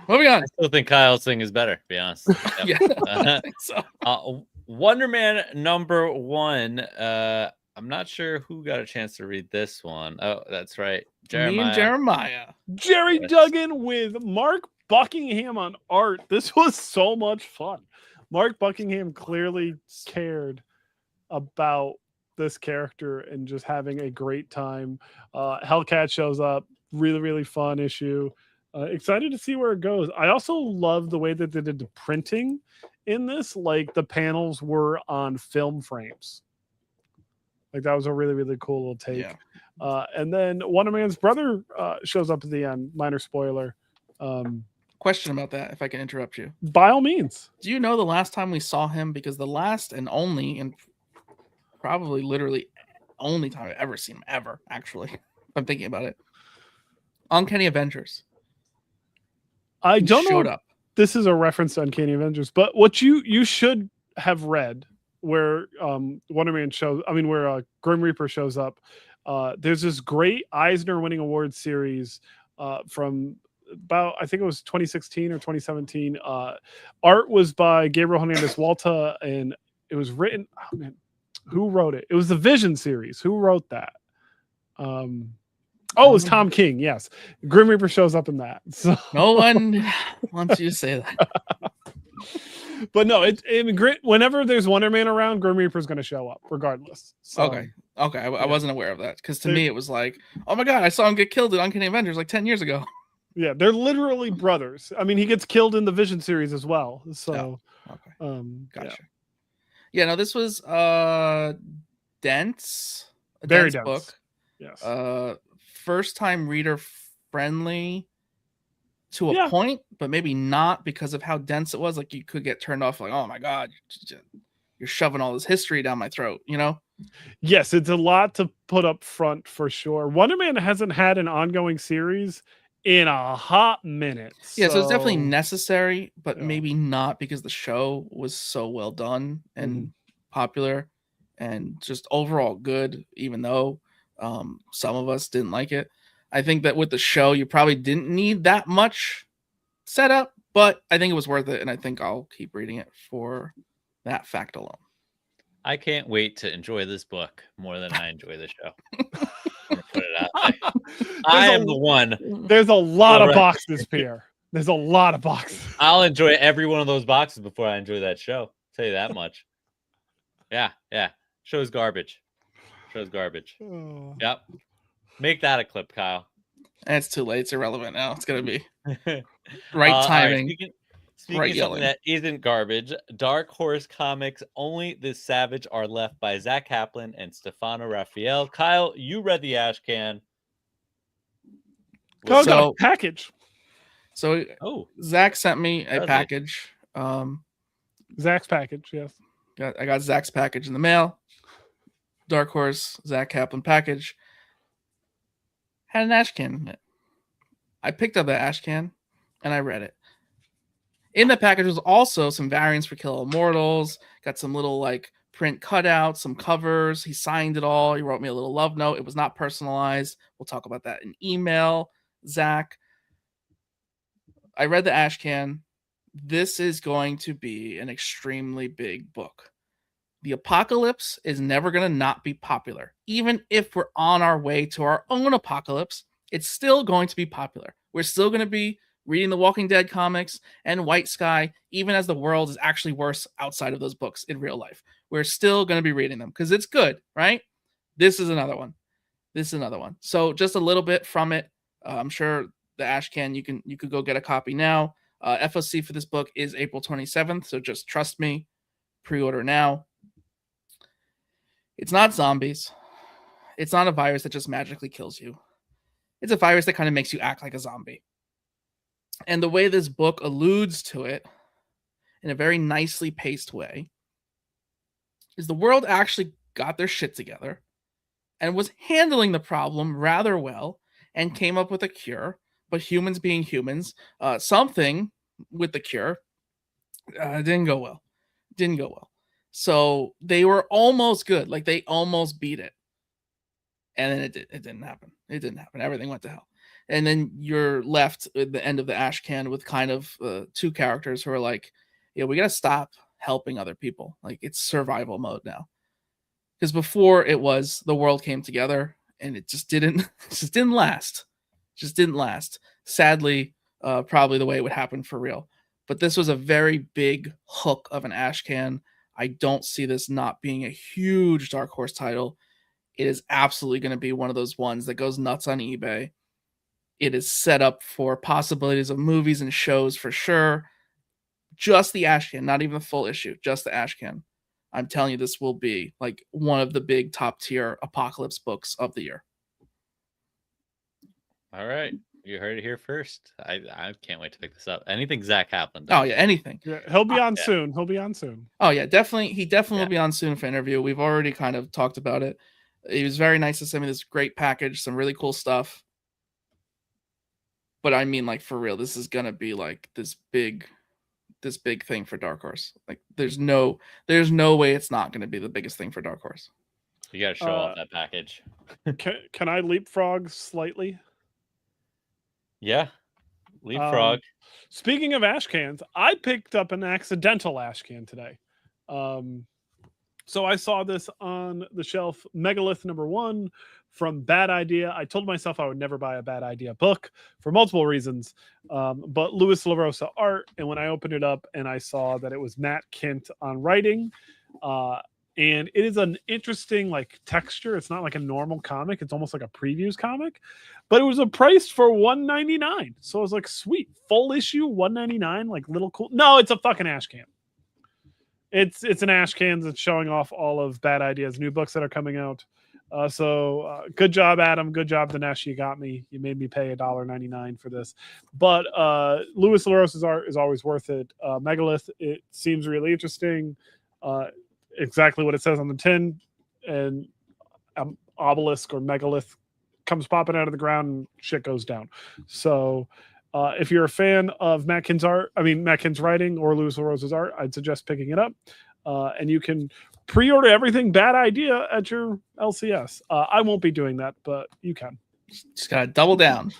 Moving on. I still think Kyle's thing is better, to be honest. Yep. Yeah, I think so. Wonder Man #1. I'm not sure who got a chance to read this one. Oh, that's right. Me and Jeremiah. Jerry Duggan with Mark Buckingham on art. This was so much fun. Mark Buckingham clearly cared about this character and just having a great time. Hellcat shows up. Really, really fun issue. Excited to see where it goes. I also love the way that they did the printing in this. Like, the panels were on film frames. Like that was a really, really cool little take. Yeah. And then Wonder Man's brother shows up at the end. Minor spoiler. Question about that, if I can interrupt you. By all means. Do you know the last time we saw him? Because the last and only, and probably literally only time I've ever seen him, ever, actually, if I'm thinking about it. Uncanny Avengers. I don't know. Showed up. This is a reference to Uncanny Avengers, but what you should have read where Wonder Man shows, I mean, where Grim Reaper shows up. There's this great Eisner-winning award series from about, I think it was 2016 or 2017. Art was by Gabriel Hernandez Walta, and it was written. Oh man, who wrote it? It was the Vision series. Who wrote that? Oh, it was Tom King. Yes, Grim Reaper shows up in that. So no one wants you to say that. But no, whenever there's Wonder Man around, Grim Reaper's going to show up regardless. So, okay. I wasn't aware of that because to me it was like, oh my god, I saw him get killed in Uncanny Avengers like 10 years ago. Yeah, they're literally brothers. I mean, he gets killed in the Vision series as well. So, Gotcha. Yeah, no, this was dense, Very dense book. Yes. First time reader friendly to a point, but maybe not because of how dense it was. Like you could get turned off, like, oh my god, you're shoving all this history down my throat, you know? Yes, it's a lot to put up front for sure. Wonder Man hasn't had an ongoing series in a hot minute. Yeah, so it's definitely necessary, but maybe not because the show was so well done and popular and just overall good, even though some of us didn't like it. I think that with the show, you probably didn't need that much setup, but I think it was worth it, and I think I'll keep reading it for that fact alone. I can't wait to enjoy this book more than I enjoy the show. Put it out there. I am the one. There's a lot of boxes, Pierre. There's a lot of boxes. I'll enjoy every one of those boxes before I enjoy that show. I'll tell you that much. Yeah. Show's garbage. Yep. Make that a clip, Kyle. It's too late. It's irrelevant now. It's gonna be right timing. Speaking of something that isn't garbage, Dark Horse Comics Only This Savage are left by Zach Kaplan and Stefano Raphael. Kyle, you read the Ash Can. Got a package. So Zach sent me a package. Zach's package, yes. I got Zach's package in the mail. Dark Horse, Zach Kaplan package. Had an Ash Can in it. I picked up that Ash Can and I read it. In the package was also some variants for Kill Immortals. Got some little like print cutouts, some covers. He signed it all. He wrote me a little love note. It was not personalized. We'll talk about that in email. Zach, I read the Ash Can. This is going to be an extremely big book. The apocalypse is never going to not be popular. Even if we're on our way to our own apocalypse, it's still going to be popular. We're still going to be reading the Walking Dead comics and White Sky, even as the world is actually worse outside of those books in real life. We're still going to be reading them because it's good, right? This is another one. So just a little bit from it. I'm sure the Ash Can, you could go get a copy now. FOC for this book is April 27th, so just trust me. Pre-order now. It's not zombies. It's not a virus that just magically kills you. It's a virus that kind of makes you act like a zombie. And the way this book alludes to it in a very nicely paced way is the world actually got their shit together and was handling the problem rather well and came up with a cure. But humans being humans, something with the cure didn't go well. So they were almost good. Like they almost beat it. And then it didn't happen. Everything went to hell. And then you're left at the end of the Ash Can with kind of two characters who are like, yeah, we got to stop helping other people. Like it's survival mode now. Because before it was the world came together and it just didn't last. Sadly, probably the way it would happen for real. But this was a very big hook of an Ash Can. I don't see this not being a huge Dark Horse title. It is absolutely going to be one of those ones that goes nuts on eBay. It is set up for possibilities of movies and shows for sure. Just the Ash Can, not even the full issue, just the Ash Can. I'm telling you, this will be like one of the big top tier Apocalypse books of the year. All right. You heard it here first. I can't wait to pick this up. Anything Zach Kaplan does. Oh yeah, anything. Yeah, he'll be on soon. He'll be on soon. Oh yeah, definitely. He definitely will be on soon for interview. We've already kind of talked about it. It was very nice to send me this great package, some really cool stuff. But I mean, like, for real, this is gonna be like this big thing for Dark Horse. Like, there's no way it's not gonna be the biggest thing for Dark Horse. You gotta show off that package. Can I leapfrog slightly? Yeah, leapfrog. Speaking of ash cans, I picked up an accidental ash can today. So I saw this on the shelf, Megalith #1 from Bad Idea. I told myself I would never buy a Bad Idea book for multiple reasons, but Louis LaRosa art. And when I opened it up and I saw that it was Matt Kint on writing, and it is an interesting like texture. It's not like a normal comic. It's almost like a previews comic, but it was a price for $1.99. So I was like, sweet, full issue, $1.99, like little cool. No, it's a fucking ash can. It's an ash can that's showing off all of Bad Idea's new books that are coming out. So good job, Adam. Good job, Dinesh. You got me. You made me pay $1.99 for this. But Louis LaRosa's art is always worth it. Megalith, it seems really interesting. Exactly what it says on the tin, and obelisk or megalith comes popping out of the ground and shit goes down. So if you're a fan of Matt Kint's writing or Louis LaRosa's art, I'd suggest picking it up. And you can pre-order everything Bad Idea at your LCS. I won't be doing that, but you can. Just gotta double down.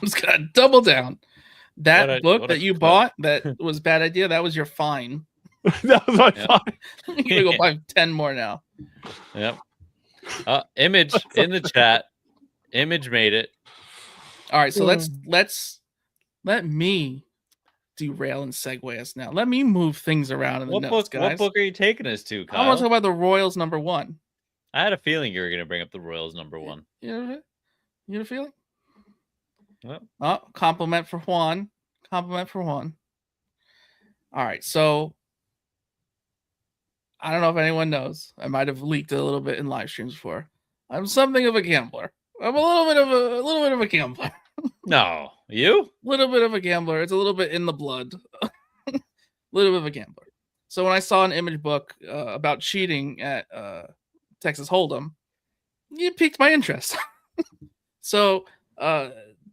That book that you bought that was Bad Idea, that was your fine. That was my fine. You're gonna go buy 10 more now. Yep. Image in the chat. Image made it. All right, so let me derail and segue us now. Let me move things around in the notes, guys. What book are you taking us to, Kyle? I want to talk about the Royals #1. I had a feeling you were going to bring up the Royals #1. You had a feeling? Well. Oh, compliment for Juan. All right, so I don't know if anyone knows. I might have leaked a little bit in live streams before. I'm something of a gambler. I'm a little bit of a gambler. No, you? A little bit of a gambler. It's a little bit in the blood. A little bit of a gambler. So when I saw an image book about cheating at Texas Hold'em, it piqued my interest. So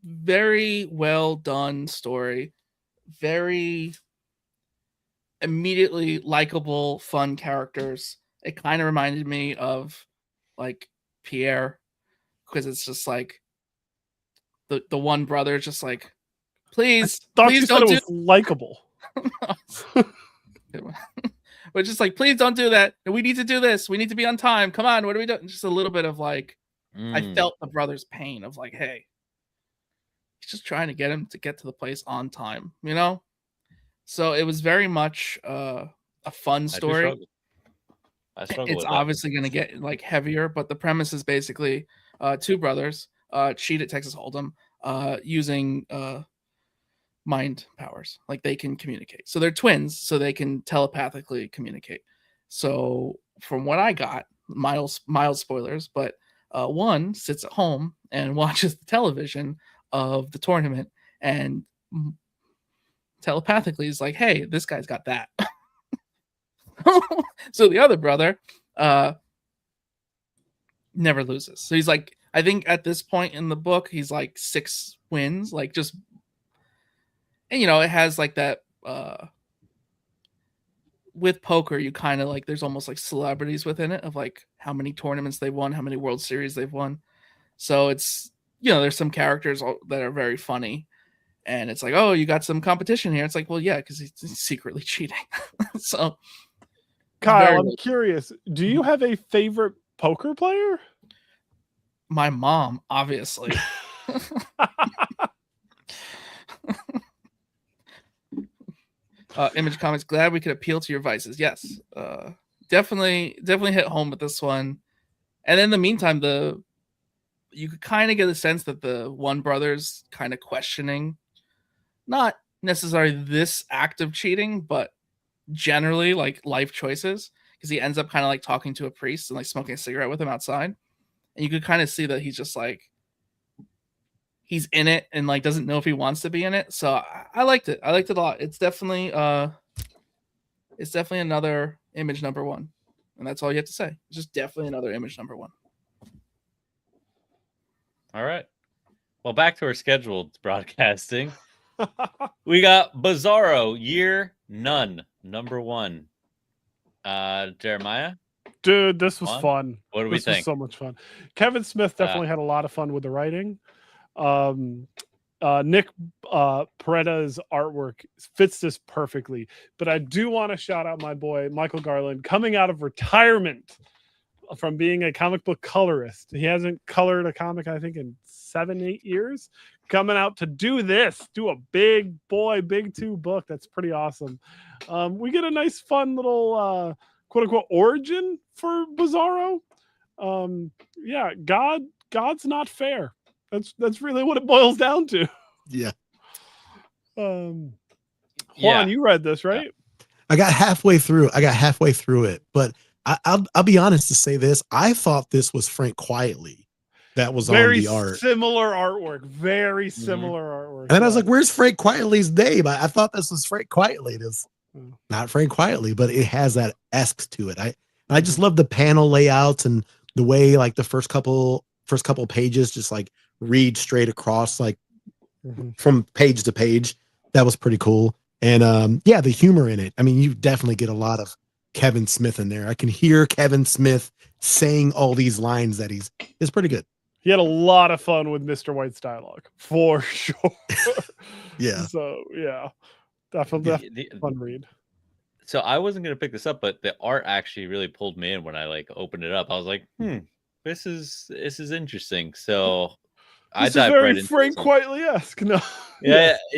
very well done story. Very immediately likable, fun characters. It kind of reminded me of like Pierre, because it's just like the one brother just like, please don't it was likable. But just like, please don't do that. We need to do this. We need to be on time. Come on, what are we doing? Just a little bit of like, I felt the brother's pain of like, hey, he's just trying to get him to get to the place on time, you know? So it was very much a fun story. It's obviously going to get like heavier, but the premise is basically two brothers cheat at Texas Hold'em using mind powers. Like they can communicate. So they're twins, so they can telepathically communicate. So from what I got, mild spoilers, but one sits at home and watches the television of the tournament and telepathically is like, hey, this guy's got that. So the other brother never loses. So he's like, I think at this point in the book, he's like 6 wins, like just, and you know, it has like that with poker, you kind of like, there's almost like celebrities within it of like how many tournaments they've won, how many World Series they've won. So it's, you know, there's some characters that are very funny. And it's like, oh, you got some competition here. It's like, well, yeah, because he's secretly cheating. So, Kyle, I'm curious. Do you have a favorite poker player? My mom, obviously. Image Comics, glad we could appeal to your vices. Yes, definitely hit home with this one. And in the meantime, you could kind of get a sense that the one brother's kind of questioning, not necessarily this act of cheating, but generally like life choices. because he ends up kind of like talking to a priest and like smoking a cigarette with him outside, and you could kind of see that he's just like he's in it and like doesn't know if he wants to be in it. So I liked it. I liked it a lot. It's definitely another image number one, and that's all you have to say. It's just definitely another image number one. All right. Well, back to our scheduled broadcasting. We got Bizarro Year None, number one. Jeremiah? Dude, this was fun. What do we think? This was so much fun. Kevin Smith definitely had a lot of fun with the writing. Nick Peretta's artwork fits this perfectly. But I do want to shout out my boy, Michael Garland, coming out of retirement from being a comic book colorist. He hasn't colored a comic, I think, in 7-8 years. Coming out to do this, do a big boy, big 2 book. That's pretty awesome. We get a nice, fun little quote unquote origin for Bizarro. Yeah, God's not fair. That's really what it boils down to. Yeah. Juan, you read this, right? I got halfway through it, but I'll be honest to say this. I thought this was Frank Quietly that was very on the art. Similar artwork. Very similar artwork. And I was like, where's Frank Quietly's name? I thought this was Frank Quietly. It is not Frank Quietly, but it has that esque to it. I just love the panel layouts and the way like the first couple pages just like read straight across like from page to page. That was pretty cool. And yeah, the humor in it. I mean, you definitely get a lot of Kevin Smith in there. I can hear Kevin Smith saying all these lines that it's pretty good. He had a lot of fun with Mr. White's dialogue for sure. Yeah. So yeah, definitely fun read. So I wasn't going to pick this up, but the art actually really pulled me in when I like opened it up. I was like, this is interesting. So this is very Frank Quietly-esque. No.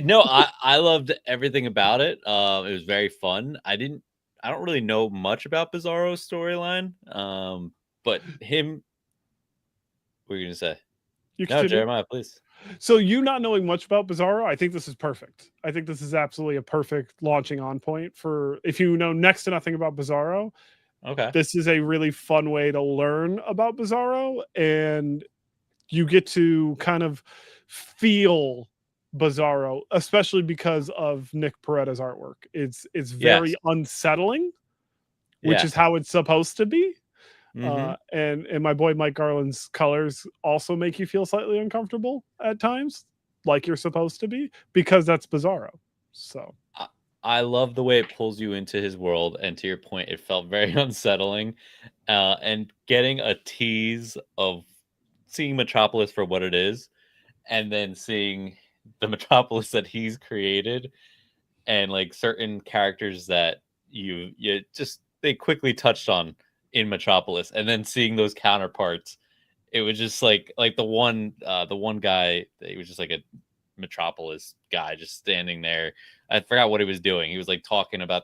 No, I loved everything about it. It was very fun. I don't really know much about Bizarro's storyline. But him, what were you gonna say? No, Jeremiah, please. So you not knowing much about Bizarro, I think this is perfect. I think this is absolutely a perfect launching on point for if you know next to nothing about Bizarro. Okay. This is a really fun way to learn about Bizarro, and you get to kind of feel Bizarro, especially because of Nick Peretta's artwork. It's very unsettling, which is how it's supposed to be. And my boy Mike Garland's colors also make you feel slightly uncomfortable at times, like you're supposed to be, because that's Bizarro. So I love the way it pulls you into his world, and to your point, it felt very unsettling. And getting a tease of seeing Metropolis for what it is, and then seeing the Metropolis that he's created, and like certain characters that they quickly touched on in Metropolis, and then seeing those counterparts, it was just like the one guy, he was just like a Metropolis guy just standing there. I forgot what he was doing. He was like talking about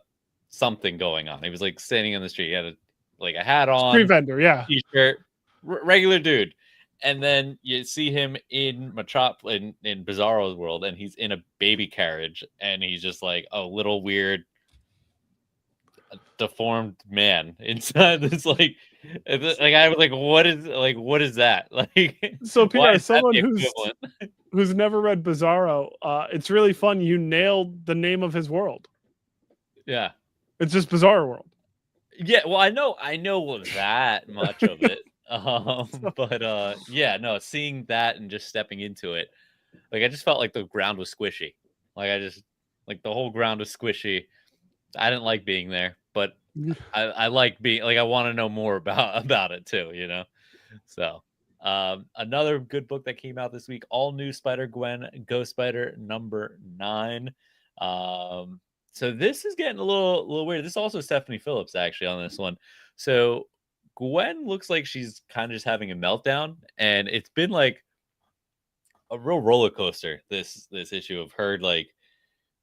something going on. He was like standing in the street. He had a hat on, street vendor, t-shirt, regular dude. And then you see him in in Bizarro's world, and he's in a baby carriage, and he's just like a little weird deformed man inside this like I was like, what is that? Like, so Peter, as someone who's never read Bizarro, it's really fun. You nailed the name of his world. Yeah, it's just Bizarro World. Yeah, well, I know that much of it. But yeah, no, seeing that and just stepping into it, like I just felt like the ground was squishy. Like the whole ground was squishy. I didn't like being there, but I like being like I want to know more about it too, you know. So another good book that came out this week, all new Spider-Gwen, Ghost Spider number 9. So this is getting a little weird. This is also Stephanie Phillips actually on this one. So Gwen looks like she's kind of just having a meltdown, and it's been like a real roller coaster. This issue of her like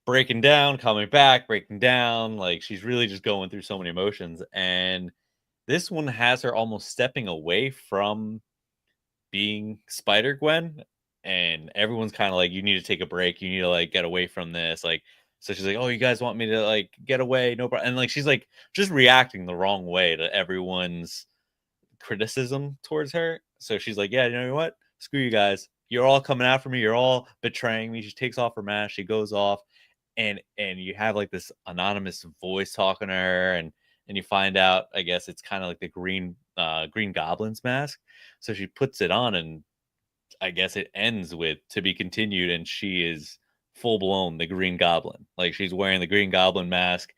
breaking down, coming back, breaking down. Like she's really just going through so many emotions, and this one has her almost stepping away from being Spider-Gwen, and everyone's kind of like, you need to take a break. You need to like get away from this. Like So she's like, "Oh, you guys want me to like get away? No problem." And like she's like just reacting the wrong way to everyone's criticism towards her. So she's like, "Yeah, you know what? Screw you guys. You're all coming after me. You're all betraying me." She takes off her mask. She goes off, and you have like this anonymous voice talking to her, and you find out, I guess it's kind of like the Green Goblin's mask. So she puts it on, and I guess it ends with "to be continued," and she is full blown the Green Goblin. Like she's wearing the Green Goblin mask,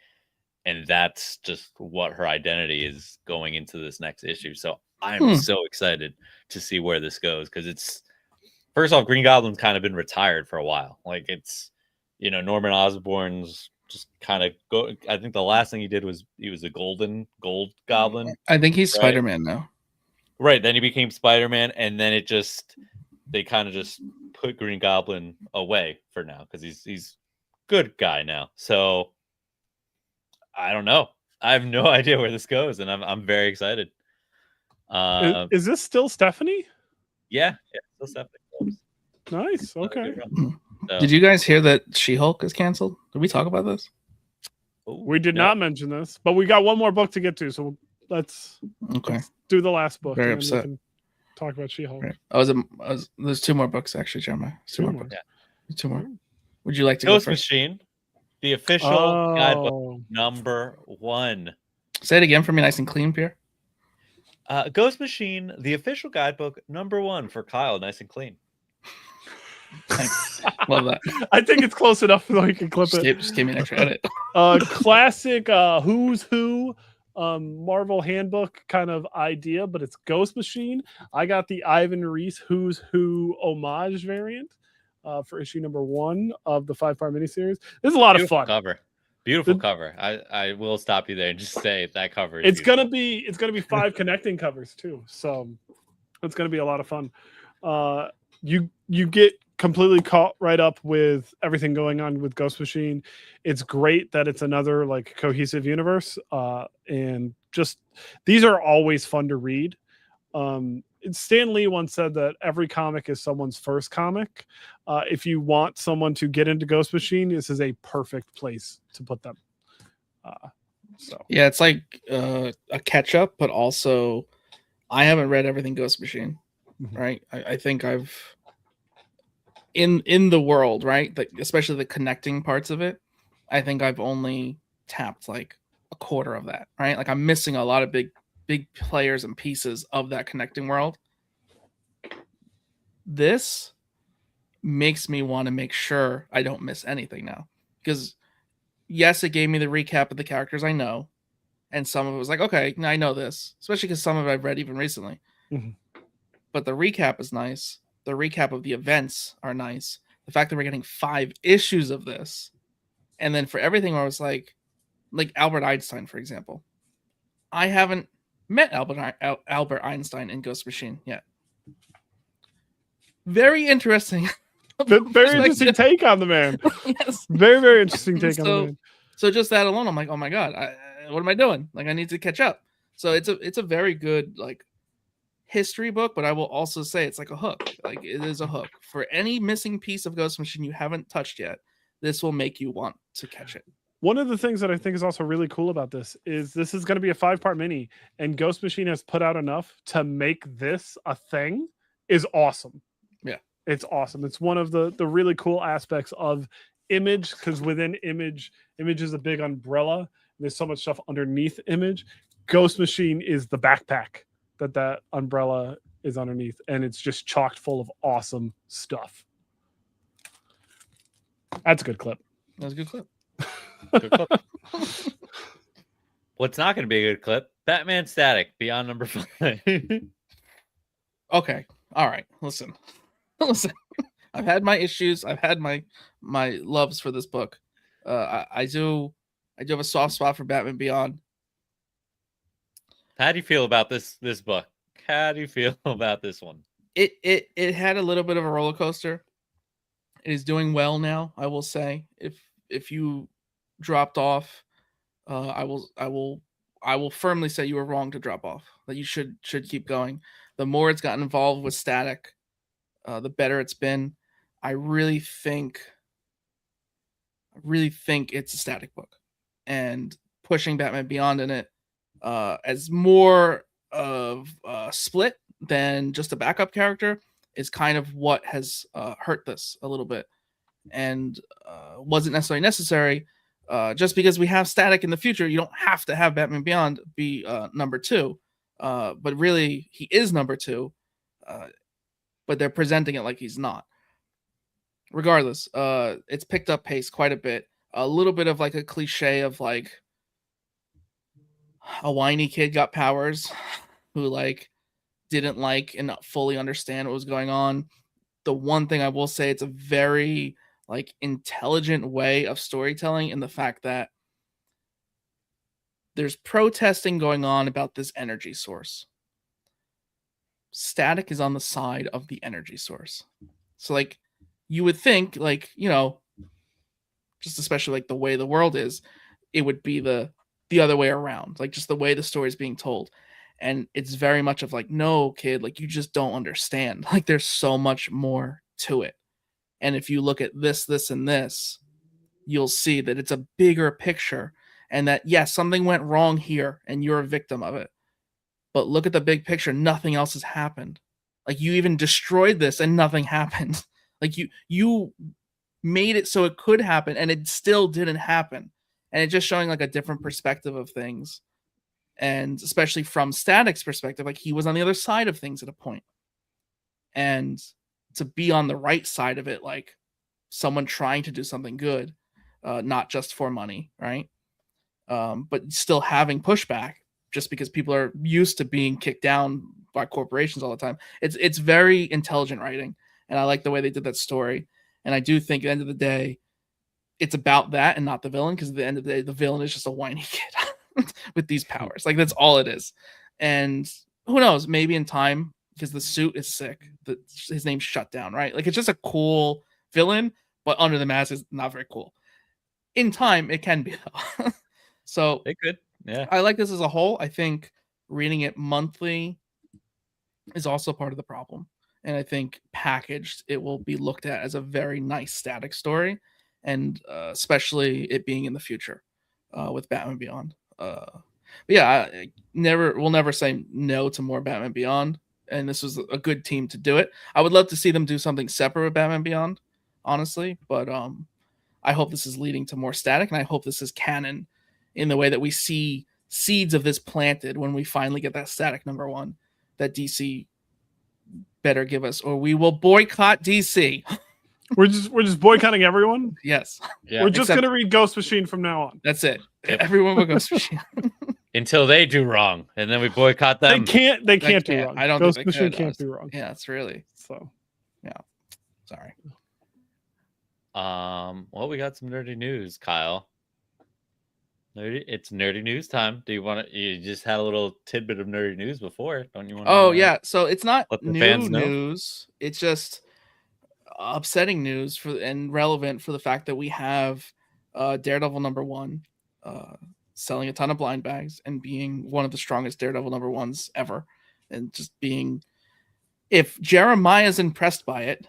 and that's just what her identity is going into this next issue. So I'm so excited to see where this goes, because it's, first off, Green Goblin's kind of been retired for a while. Like it's, Norman Osborn's just kind of go. I think the last thing he did was he was a gold goblin. I think he's right? Spider-Man now. Right. Then he became Spider-Man, and then they kind of just put Green Goblin away for now, because he's good guy now. So I don't know. I have no idea where this goes, and I'm very excited. Is this still Stephanie? Yeah, still Stephanie. Nice. Okay. So, did you guys hear that She-Hulk is canceled? Did we talk about this? We did not mention this, but we got one more book to get to, so let's do the last book. Very and upset. Then we can talk about She-Hulk. Right. There's 2 more books actually, Jeremiah. Two more books. Yeah. 2 more. Would you like to Ghost go first? Machine, the official guidebook #1. Say it again for me, nice and clean, Pierre. Ghost Machine, the official guidebook #1 for Kyle, nice and clean. Thanks. Love that. I think it's close enough so we can clip it. Just give me an extra edit. Classic Who's Who Marvel handbook kind of idea, but it's Ghost Machine. I got the Ivan Reis Who's Who homage variant for issue #1 of the 5-part miniseries. This is a lot of fun. Beautiful cover. I will stop you there and just say that cover is it's gonna be 5 connecting covers too, so it's gonna be a lot of fun. You get completely caught right up with everything going on with Ghost Machine. It's great that it's another like cohesive universe, and just these are always fun to read. Stan Lee once said that every comic is someone's first comic. If you want someone to get into Ghost Machine, this is a perfect place to put them. Yeah, it's like a catch up, but also I haven't read everything Ghost Machine, right? I think I've in the world, right? Especially the connecting parts of it. I think I've only tapped like a quarter of that, right? Like I'm missing a lot of big players and pieces of that connecting world. This makes me want to make sure I don't miss anything now, because yes, it gave me the recap of the characters I know, and some of it was like, okay, I know this, especially because some of it I've read even recently. But the recap is nice. The recap of the events are nice. The fact that we're getting 5 issues of this, and then for everything where I was like Albert Einstein, for example, I haven't met Albert Einstein in Ghost Machine yet. Very interesting. Very interesting take on the man. Yes. Very, very interesting take on the man. So just that alone, I'm like, oh my god, what am I doing? Like, I need to catch up. So it's a very good like history book, but I will also say it's like a hook. Like it is a hook for any missing piece of Ghost Machine you haven't touched yet. This will make you want to catch it. One of the things that I think is also really cool about this is going to be a 5-part mini, and Ghost Machine has put out enough to make this a thing is awesome. Yeah. It's awesome. It's one of the really cool aspects of Image, because within Image is a big umbrella. There's so much stuff underneath Image. Ghost Machine is the backpack that umbrella is underneath, and it's just chocked full of awesome stuff. That's a good clip. That's a good clip. What's not going to be a good clip? Batman Static Beyond #5. Okay. All right. Listen. I've had my issues. I've had my loves for this book. I do have a soft spot for Batman Beyond. How do you feel about this book? How do you feel about this one? It had a little bit of a roller coaster. It is doing well now, I will say. If you dropped off, I will firmly say you were wrong to drop off. That you should keep going. The more it's gotten involved with Static, the better it's been. I really think really think it's a Static book, and pushing Batman Beyond in it as more of a split than just a backup character is kind of what has hurt this a little bit, and wasn't necessarily necessary. Just because we have Static in the future, you don't have to have Batman Beyond be number 2. But really, he is number 2. But they're presenting it like he's not. Regardless, it's picked up pace quite a bit. A little bit of like a cliche of like a whiny kid got powers who like didn't like and not fully understand what was going on. The one thing I will say, it's a very like intelligent way of storytelling in the fact that there's protesting going on about this energy source. Static is on the side of the energy source. So like you would think like, you know, just especially like the way the world is, it would be the other way around, like just the way the story is being told. And it's very much of like, no, kid, like you just don't understand. Like there's so much more to it. And if you look at this, and this, you'll see that it's a bigger picture and that, yes, something went wrong here and you're a victim of it. But look at the big picture. Nothing else has happened. Like you even destroyed this and nothing happened. Like you made it so it could happen and it still didn't happen. And it's just showing like a different perspective of things. And especially from Static's perspective, like he was on the other side of things at a point. And to be on the right side of it, like someone trying to do something good, not just for money, right? But still having pushback just because people are used to being kicked down by corporations all the time. It's very intelligent writing. And I like the way they did that story. And I do think at the end of the day, it's about that and not the villain, because at the end of the day, the villain is just a whiny kid with these powers. Like, that's all it is. And who knows, maybe in time, because the suit is sick, his name's Shut Down, right? Like, it's just a cool villain, but under the mask is not very cool. In time, it can be, though. So it could. Yeah. I like this as a whole. I think reading it monthly is also part of the problem. And I think packaged, it will be looked at as a very nice Static story, and especially it being in the future with Batman Beyond. But yeah, we'll never say no to more Batman Beyond, and this was a good team to do it. I would love to see them do something separate with Batman Beyond, honestly, but I hope this is leading to more Static, and I hope this is canon in the way that we see seeds of this planted when we finally get that Static #1 that DC better give us, or we will boycott DC. We're just boycotting everyone. Yes. Yeah. We're just gonna read Ghost Machine from now on. That's it. Yep. Everyone will Ghost Machine until they do wrong, and then we boycott them. They can't do wrong. I don't Ghost think Machine can't do wrong. Yeah, it's really so. Yeah. Sorry. Well, we got some nerdy news, Kyle. It's nerdy news time. Do you want to? You just had a little tidbit of nerdy news before, don't you want? Oh yeah, so it's not new news. Know? It's just upsetting news and relevant for the fact that we have Daredevil #1 selling a ton of blind bags and being one of the strongest Daredevil #1s ever, and just being, if Jeremiah's impressed by it.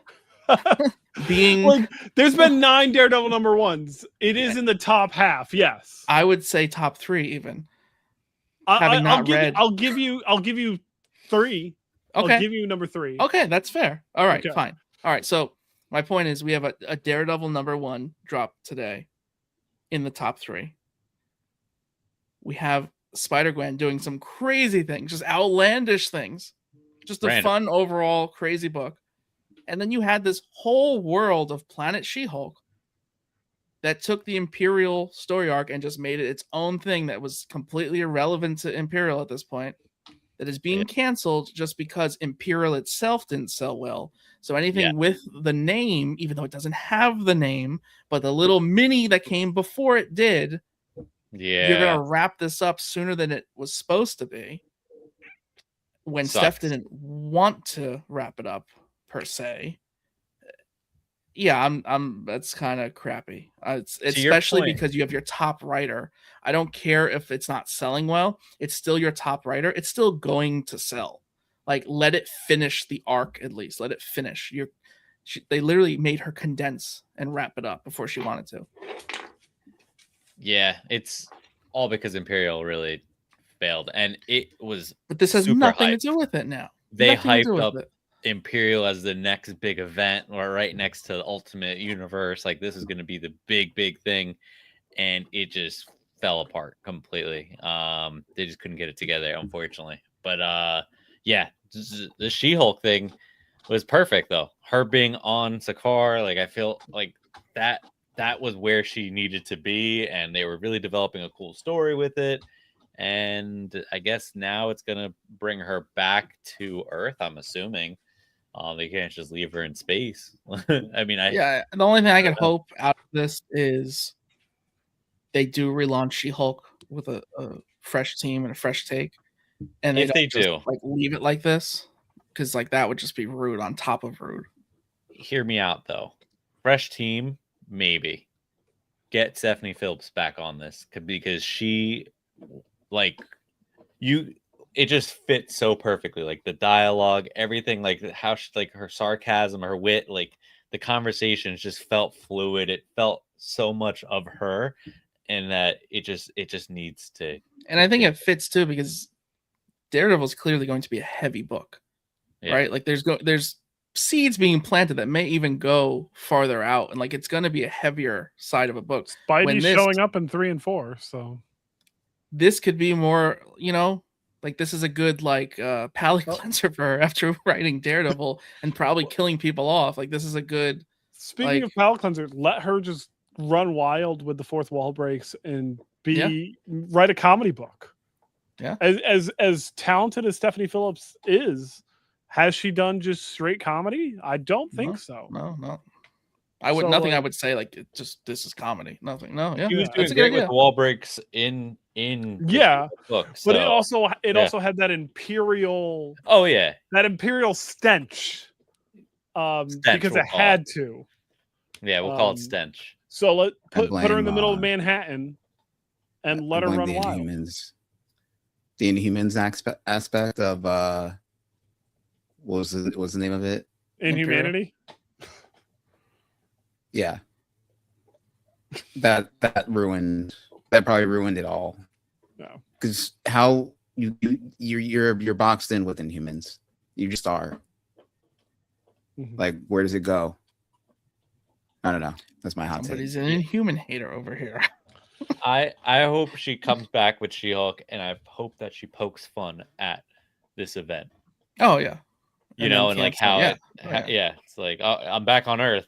Being like, there's been 9 Daredevil #1s. It is in the top half. Yes, I would say top 3 even. I'll give you 3. Okay, I'll give you #3. Okay, that's fair. All right, fine. All right, so my point is we have a Daredevil #1 drop today in the top 3. We have Spider-Gwen doing some crazy things, just outlandish things, just a fun overall crazy book. And then you had this whole world of Planet She-Hulk that took the Imperial story arc and just made it its own thing that was completely irrelevant to Imperial at this point, that is being canceled just because Imperial itself didn't sell well. So anything with the name, even though it doesn't have the name, but the little mini that came before it did, you're going to wrap this up sooner than it was supposed to be. When Steph didn't want to wrap it up, per se. Yeah, I'm that's kind of crappy. It's especially because you have your top writer. I don't care if it's not selling well. It's still your top writer. It's still going to sell. Like, let it finish the arc at least. Let it finish. They literally made her condense and wrap it up before she wanted to. Yeah, it's all because Imperial really failed, and it was. But this has nothing to do with it now. They nothing to do hyped with up it. Imperial as the next big event, or right next to the Ultimate Universe. Like this is going to be the big thing, and it just fell apart completely. They just couldn't get it together, unfortunately. But yeah, the She-Hulk thing was perfect though. Her being on Sakaar, like I feel like that was where she needed to be, and they were really developing a cool story with it. And I guess now it's gonna bring her back to Earth. I'm assuming. They can't just leave her in space. I mean, the only thing I can hope out of this is they do relaunch She-Hulk with a fresh team and a fresh take, and if they just, do, like leave it like this, because like that would just be rude on top of rude. Hear me out though. Fresh team, maybe get Stephanie Phillips back on this because she, like, it just fits so perfectly. Like the dialogue, everything, like how she, like her sarcasm, her wit, like the conversations just felt fluid. It felt so much of her, and that it just needs to. And I think it fits too because Daredevil is clearly going to be a heavy book, right? Like there's seeds being planted that may even go farther out, and like it's going to be a heavier side of a book. Spidey's showing up in 3 and 4, so this could be more, like this is a good like palate cleanser for her after writing Daredevil and probably killing people off. Like this is a good. Speaking of palate cleanser, let her just run wild with the fourth wall breaks and write a comedy book. Yeah. As talented as Stephanie Phillips is, has she done just straight comedy? I don't think so. No. I would nothing. I would say like it just this is comedy. Nothing. No. Yeah. She was doing great with the wall breaks in the book. So. But it also had that Imperial. Oh yeah. That Imperial stench. Because it had to. Yeah, we'll call it stench. So put her in the middle of Manhattan and let her run wild. The Inhumans aspect of what was the name of it? Inhumanity. Yeah, that probably ruined it all. No, because how you're boxed in with Inhumans. You just are. Mm-hmm. Like, where does it go? I don't know. That's my hot take. Somebody's an Inhuman hater over here. I hope she comes back with She-Hulk, and I hope that she pokes fun at this event. Oh yeah, and like how it's like, oh, I'm back on Earth.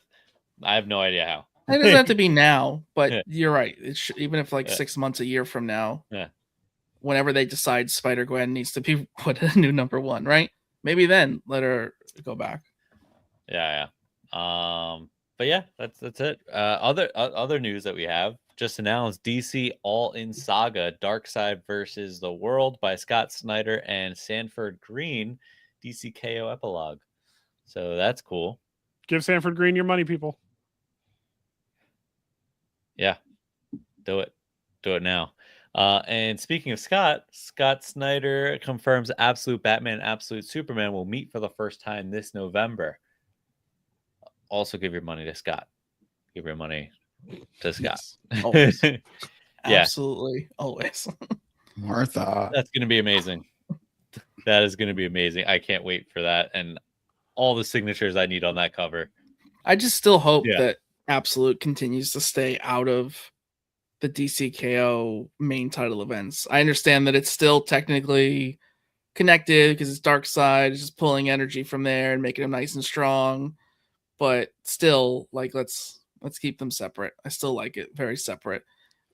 I have no idea how. It doesn't have to be now, but you're right. Even if like 6 months, a year from now, whenever they decide Spider-Gwen needs to be put a new #1, right? Maybe then let her go back. Yeah. But yeah, that's it. Other news that we have just announced: DC All-In Saga: Darkseid versus the World by Scott Snyder and Sanford Green, DC KO epilogue. So that's cool. Give Sanford Green your money, people. Yeah, do it now. And speaking of Scott Snyder confirms Absolute Batman, Absolute Superman will meet for the first time this November. Also, give your money to Scott. Give your money to Scott. Yes, always. Absolutely, always. Martha. That's going to be amazing. That is going to be amazing. I can't wait for that. And all the signatures I need on that cover. I just still hope that Absolute continues to stay out of the DCKO main title events. I understand that it's still technically connected because it's Darkseid, it's just pulling energy from there and making them nice and strong. But still, like let's keep them separate. I still like it very separate.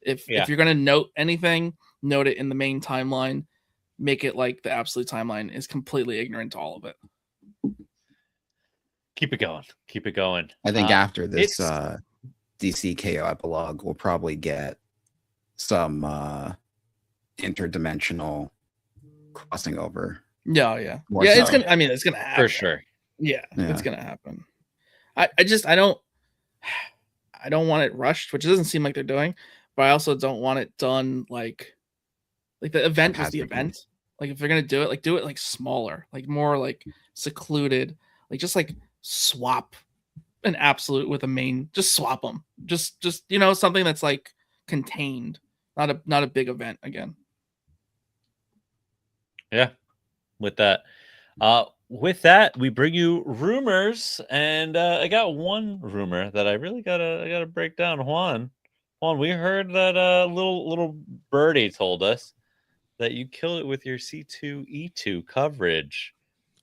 If you're gonna note anything, note it in the main timeline. Make it like the Absolute timeline is completely ignorant to all of it. Keep it going. I think after this DCKO epilogue, we'll probably get some interdimensional crossing over. Yeah. It's gonna happen for sure. Yeah, it's gonna happen. I don't want it rushed, which it doesn't seem like they're doing, but I also don't want it done like the event is the event. Like if they're gonna do it like smaller, like more like secluded, like just like swap an Absolute with a main, just swap them, just something that's like contained, not a big event again. Yeah, with that. With that, we bring you rumors, and I got one rumor that I really gotta break down. Juan, we heard that little birdie told us that you killed it with your C2E2 coverage.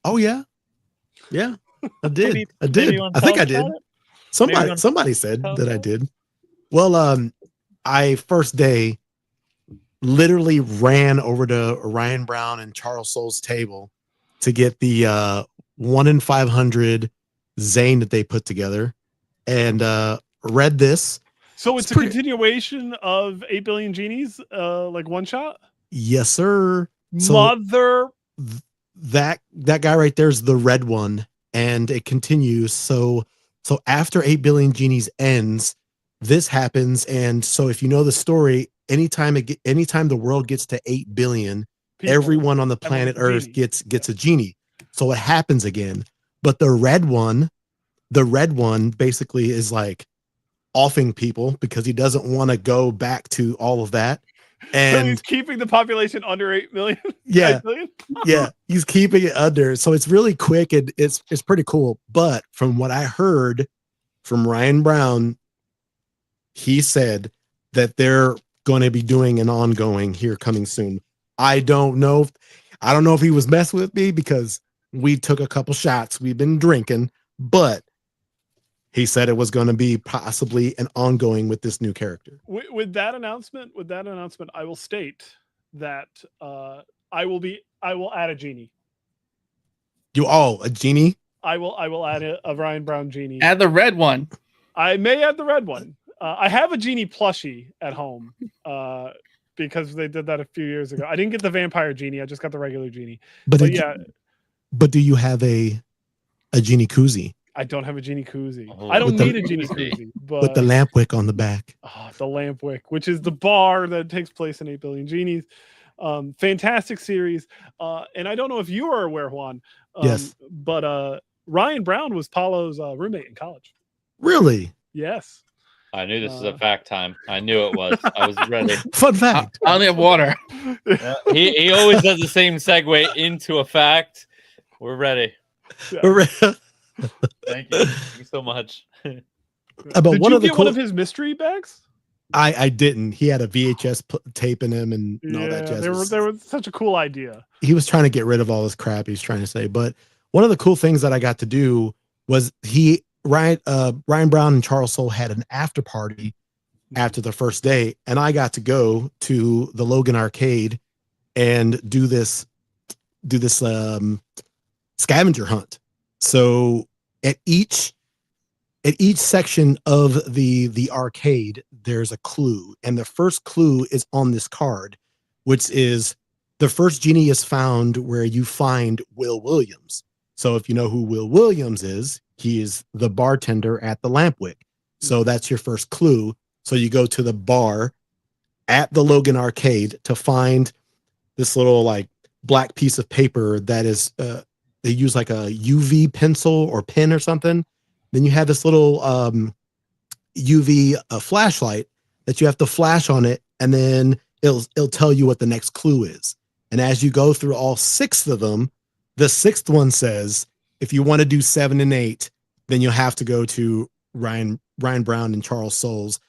Oh yeah, I did. Maybe I did. you wanna I tell think I us did. about it? Somebody said tell us that I about did. Well, I first day literally ran over to Ryan Brown and Charles Soule's table to get the 1 in 500 Zane that they put together, and read this. So it's a continuation of 8 Billion Genies, like one shot. Yes, sir. That guy right there is the red one, and it continues. So after 8 Billion Genies ends, this happens, and so if you know the story, anytime the world gets to 8 billion, everyone on the planet Earth gets a genie. So it happens again. But the red one basically is like offing people because he doesn't want to go back to all of that. And so he's keeping the population under 8 million. Yeah. 8 million? Yeah, he's keeping it under. So it's really quick and it's pretty cool. But from what I heard from Ryan Brown, he said that they're going to be doing an ongoing here coming soon. I don't know if he was messing with me because we took a couple shots. We've been drinking, but he said it was going to be possibly an ongoing with this new character. With that announcement, I will state that I will add a genie. A genie? I will add a Ryan Brown genie. Add the red one. I may add the red one. I have a genie plushie at home because they did that a few years ago. I didn't get the vampire genie. I just got the regular genie. But yeah. But do you have a genie koozie? I don't have a genie koozie. Oh, I don't need a genie koozie. But with the lamp wick on the back. Oh, the lamp wick, which is the bar that takes place in 8 Billion Genies. Fantastic series. And I don't know if you are aware, Juan. Yes. But Ryan Brown was Paulo's roommate in college. Really? Yes. I knew this was a fact time. I knew it was. I was ready. Fun fact. I only have water. Yeah, he always does the same segue into a fact. We're ready. Yeah. Thank you. Thank you so much. But did you get one of his mystery bags? I didn't. He had a VHS tape in him and all that jazz. They were such a cool idea. He was trying to get rid of all this crap he's trying to say. But one of the cool things that I got to do was Ryan Brown and Charles Soule had an after party after the first day, and I got to go to the Logan Arcade and do this scavenger hunt. So at each section of the arcade, there's a clue, and the first clue is on this card, which is the first genie is found where you find Will Williams. So if you know who Will Williams is, he is the bartender at the Lampwick. So that's your first clue. So you go to the bar at the Logan Arcade to find this little like black piece of paper that is they use like a UV pencil or pen or something. Then you have this little UV flashlight that you have to flash on it, and then it'll tell you what the next clue is. And as you go through all 6 of them, the 6th one says, if you want to do 7 and 8, then you'll have to go to Ryan Brown and Charles Soule's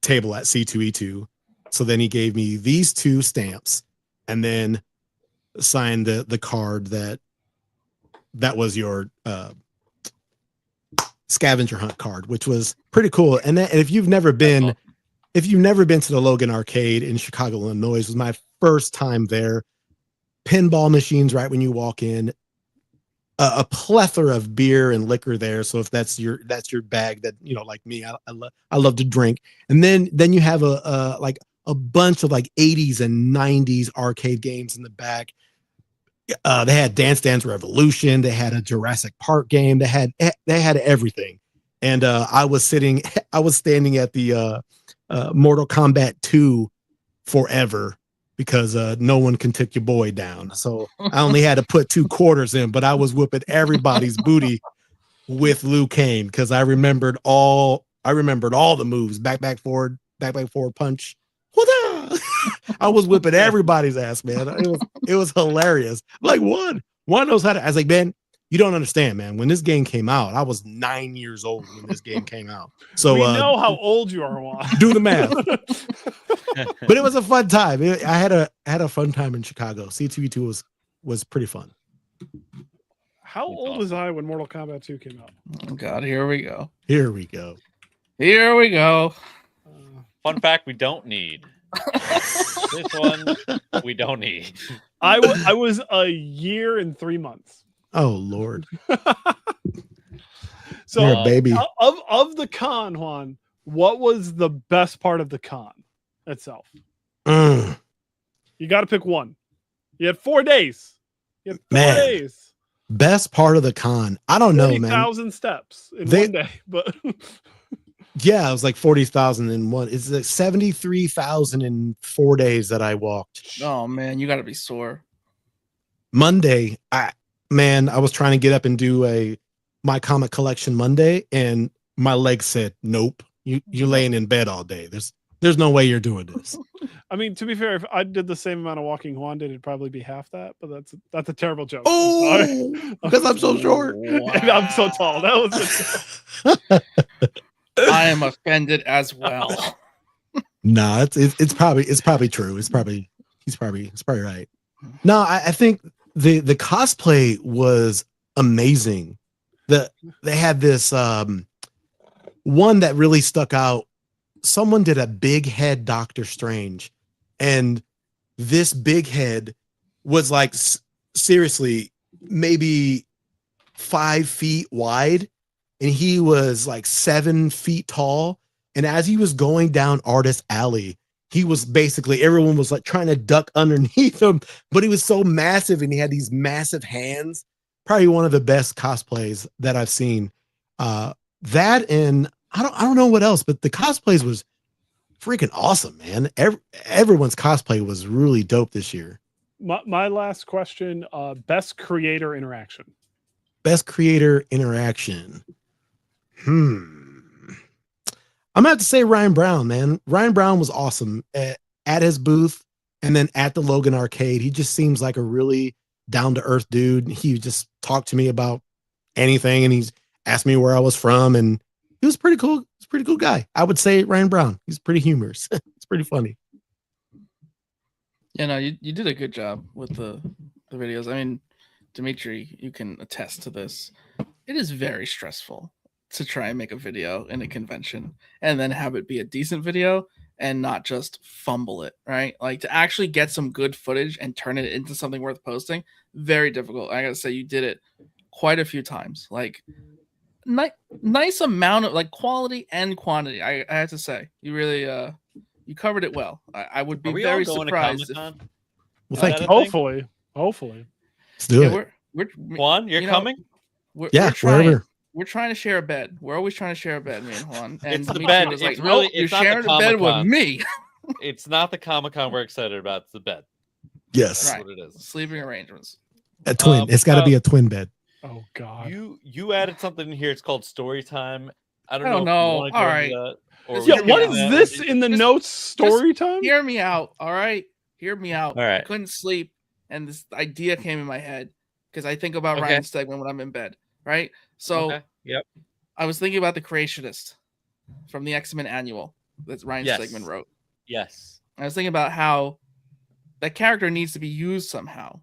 table at C2E2. So then he gave me these 2 stamps and then signed the card that was your scavenger hunt card, which was pretty cool. And if you've never been to the Logan Arcade in Chicago, Illinois, it was my first time there. Pinball machines right when you walk in, a plethora of beer and liquor there. So if that's your bag, that, you know, like me, I love to drink. And then you have a bunch of like 80s and 90s arcade games in the back. They had Dance Dance Revolution. They had a Jurassic Park game. They had everything. And I was standing at the Mortal Kombat 2 forever because no one can take your boy down. So I only had to put 2 quarters in, but I was whooping everybody's booty with Liu Kang because I remembered all the moves, back, forward, back forward punch. I was whipping everybody's ass, man. It was hilarious. Like one knows how to. I was like, man, you don't understand, man. When this game came out, I was 9 years old when this game came out. So we know how old you are, Juan. Do the math. But it was a fun time. I had a fun time in Chicago. C2E2 was pretty fun. How old was I when Mortal Kombat 2 came out? Oh God, here we go. Here we go. Here we go. Fun fact we don't need. This one we don't need. I was a year and 3 months. Oh Lord. So you're a baby. Of the con, Juan, what was the best part of the con itself? You got to pick one. You had 4 days. You had 4 days. Best part of the con. I don't know, man. 40,000 steps in 1 day, but yeah, it was like 40,000 in one. It's like 73,000 in 4 days that I walked. Oh man, you got to be sore. Monday, I was trying to get up and do my comic collection Monday, and my legs said, "Nope, you're laying in bed all day. There's no way you're doing this." I mean, to be fair, if I did the same amount of walking Juan did, it'd probably be half that. But that's a terrible joke. Oh, because I'm so short. Wow. And I'm so tall. That was. I am offended as well. No, it's probably true. He's probably right. No, I think the cosplay was amazing. They had this one that really stuck out. Someone did a big head Doctor Strange, and this big head was like seriously maybe 5 feet wide, and he was like 7 feet tall. And as he was going down Artist Alley, he was basically, everyone was like trying to duck underneath him, but he was so massive and he had these massive hands. Probably one of the best cosplays that I've seen. That, and I don't know what else, but the cosplays was freaking awesome, man. Everyone's cosplay was really dope this year. My last question, best creator interaction. Best creator interaction. I'm gonna have to say Ryan Brown, man. Ryan Brown was awesome at his booth and then at the Logan Arcade. He just seems like a really down-to-earth dude. He just talked to me about anything, and he's asked me where I was from, and he was pretty cool. He's a pretty cool guy. I would say Ryan Brown. He's pretty humorous. It's pretty funny. Yeah, no, you did a good job with the videos. I mean, Dimitri, you can attest to this. It is very stressful to try and make a video in a convention and then have it be a decent video and not just fumble it, right? Like to actually get some good footage and turn it into something worth posting, very difficult. I gotta say, you did it quite a few times. Like nice amount of like quality and quantity. I have to say, you really you covered it well. I would be very surprised. Well, thank you. Hopefully. Let's do it. Juan, you're coming? We're wherever. We're trying to share a bed. We're always trying to share a bed, me and Juan. And it's the bed. Was it's like, really, you're sharing a bed with me. It's not the Comic-Con we're excited about. It's the bed. Yes. Right. That's what it is. Sleeping arrangements. A twin. It's got to be a twin bed. Oh God. You added something in here. It's called story time. I don't know. All right. Yeah, what is this in the notes? Story time? Hear me out. All right. Hear me out. All right. I couldn't sleep, and this idea came in my head because I think about Ryan Stegman when I'm in bed. Right. So yep. I was thinking about the Creationist from the X-Men Annual that Ryan Stegman wrote. Yes. I was thinking about how that character needs to be used somehow.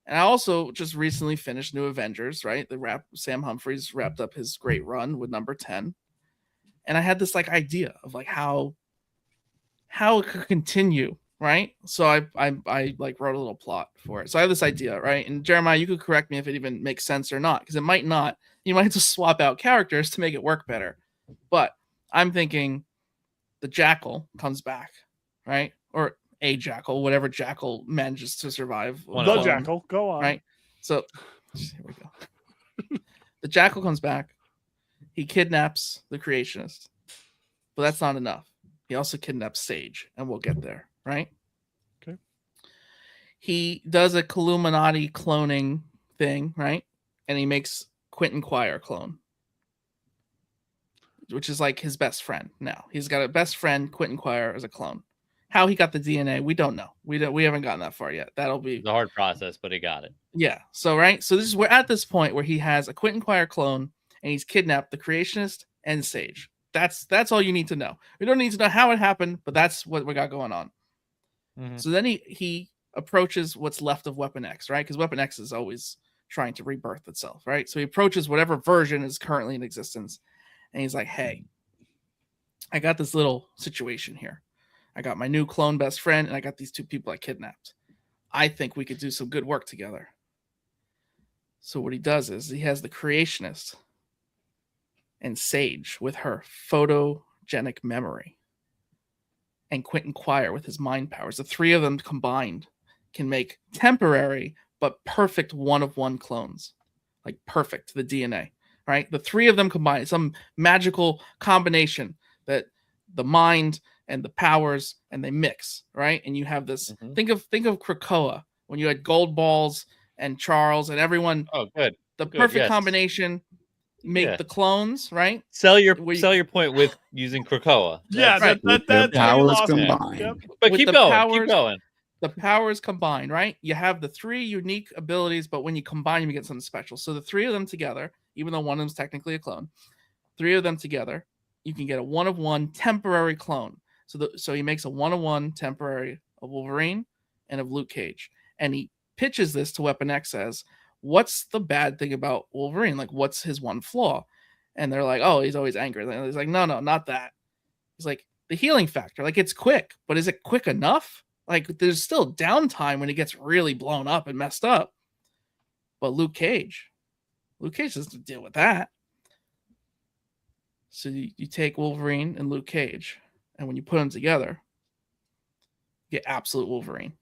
And I also just recently finished New Avengers, right? Sam Humphries wrapped up his great run with number 10. And I had this like idea of like how it could continue, right? So I like wrote a little plot for it. So I have this idea, right? And Jeremiah, you could correct me if it even makes sense or not, because it might not. You might have to swap out characters to make it work better. But I'm thinking the Jackal comes back, right? Or a Jackal, whatever Jackal manages to survive. The Jackal, go on. Right? So here we go. The Jackal comes back. He kidnaps the Creationist. But that's not enough. He also kidnaps Sage, and we'll get there, right? Okay. He does a Illuminati cloning thing, right? And he makes Quentin Quire clone. which is like his best friend now. He's got a best friend, Quentin Quire, as a clone. How he got the DNA, we don't know. We haven't gotten that far yet. That'll be the hard process, but he got it. Yeah. So we're at this point where he has a Quentin Quire clone and he's kidnapped the Creationist and Sage. That's all you need to know. We don't need to know how it happened, but that's what we got going on. Mhm. So then he approaches what's left of Weapon X, right? Because Weapon X is always trying to rebirth itself, right? So he approaches whatever version is currently in existence, and he's like, "Hey, I got this little situation here. I got my new clone best friend, and I got these two people I kidnapped. I think we could do some good work together." So what he does is he has the Creationist and Sage with her photogenic memory, and Quentin Quire with his mind powers. The three of them combined can make temporary but perfect one-of-one clones. Like perfect, the DNA, right? The three of them combined, some magical combination that the mind and the powers and they mix, right? And you have this. Think of Krakoa when you had Gold Balls and Charles and everyone. Oh, good. The Good, perfect yes. combination. Make the clones, right? Sell your point with using Krakoa. Yeah, right. That's powers awesome. combined. Yep. But With keep the going. powers- Keep going. The powers combined, right? You have the three unique abilities, but when you combine them, you get something special. So the three of them together, even though one of them is technically a clone, three of them together, you can get a one-of-one temporary clone. So he makes a one-of-one temporary of Wolverine and of Luke Cage. And he pitches this to Weapon X as, what's the bad thing about Wolverine? Like, what's his one flaw? And they're like, oh, he's always angry. And he's like, no, not that. He's like, the healing factor. Like, it's quick, but is it quick enough? Like, there's still downtime when it gets really blown up and messed up. But Luke Cage doesn't deal with that. So you take Wolverine and Luke Cage, and when you put them together, you get absolute Wolverine.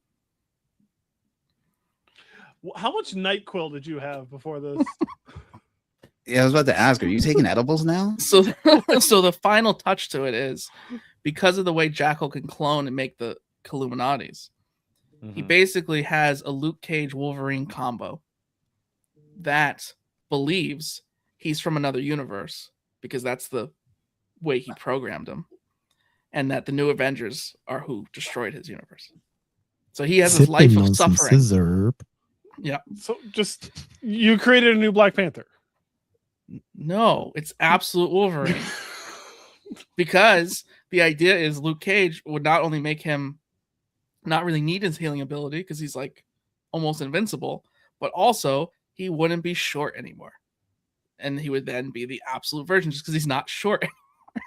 How much NyQuil did you have before this? Yeah, I was about to ask, are you taking edibles now? So the final touch to it is, because of the way Jackal can clone and make the Illuminatis, he basically has a Luke Cage Wolverine combo that believes he's from another universe, because that's the way he programmed him, and that the new Avengers are who destroyed his universe. So he has this life of suffering. Yeah. So just, you created a new Black Panther. No, it's absolute Wolverine. Because the idea is Luke Cage would not only make him not really need his healing ability, because he's like almost invincible, but also he wouldn't be short anymore. And he would then be the absolute version just because he's not short anymore.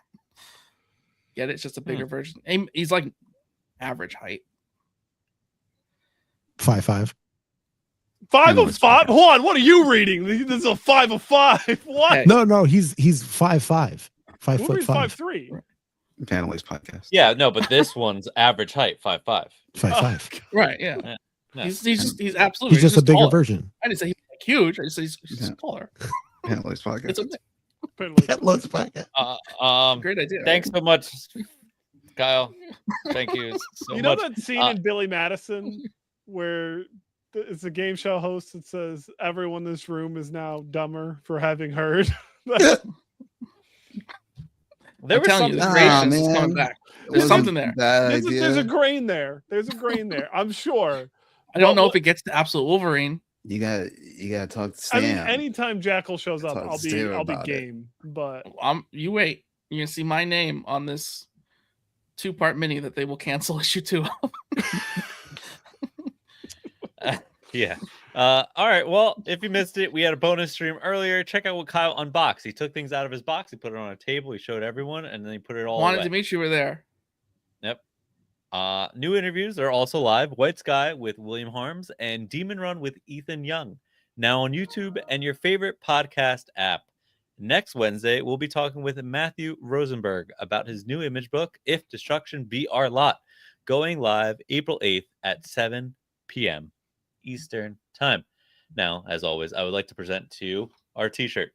Get it? It's just a bigger version. He's like average height. 5'5". 5 of 5. Hold on, what are you reading? This is a 5 of 5. What? Hey. No, he's 5'5". 5'5". 5'3". Panelist podcast. Yeah, no, but this one's average height, 5'5". 5'5". Right, yeah. Yeah. He's absolutely. He's just a bigger taller. version. I didn't say he's like huge. I just said he's taller. Panelist podcast. It's okay. Let's back it. Great idea. Thanks so much, Kyle. Thank you so You know much. that scene in Billy Madison where it's a game show host that says everyone in this room is now dumber for having heard? There was something. Creationist coming back. There's something there. There's a grain there. There's a grain there. I'm sure. I don't know if it gets to absolute Wolverine. You gotta talk to Stan. I mean, anytime Jackal shows up, I'll be about game. But you wait. You're gonna see my name on this 2-part mini that they will cancel issue 2 of. Yeah. All right. Well, if you missed it, we had a bonus stream earlier. Check out what Kyle unboxed. He took things out of his box. He put it on a table. He showed everyone, and then he put it all Wanted away. to meet you were there. Yep. New interviews are also live. White Sky with William Harms and Demon Run with Ethan Young. Now on YouTube and your favorite podcast app. Next Wednesday, we'll be talking with Matthew Rosenberg about his new image book, If Destruction Be Our Lot, going live April 8th at 7 p.m. Eastern Time. Now, as always, I would like to present to you our t-shirt.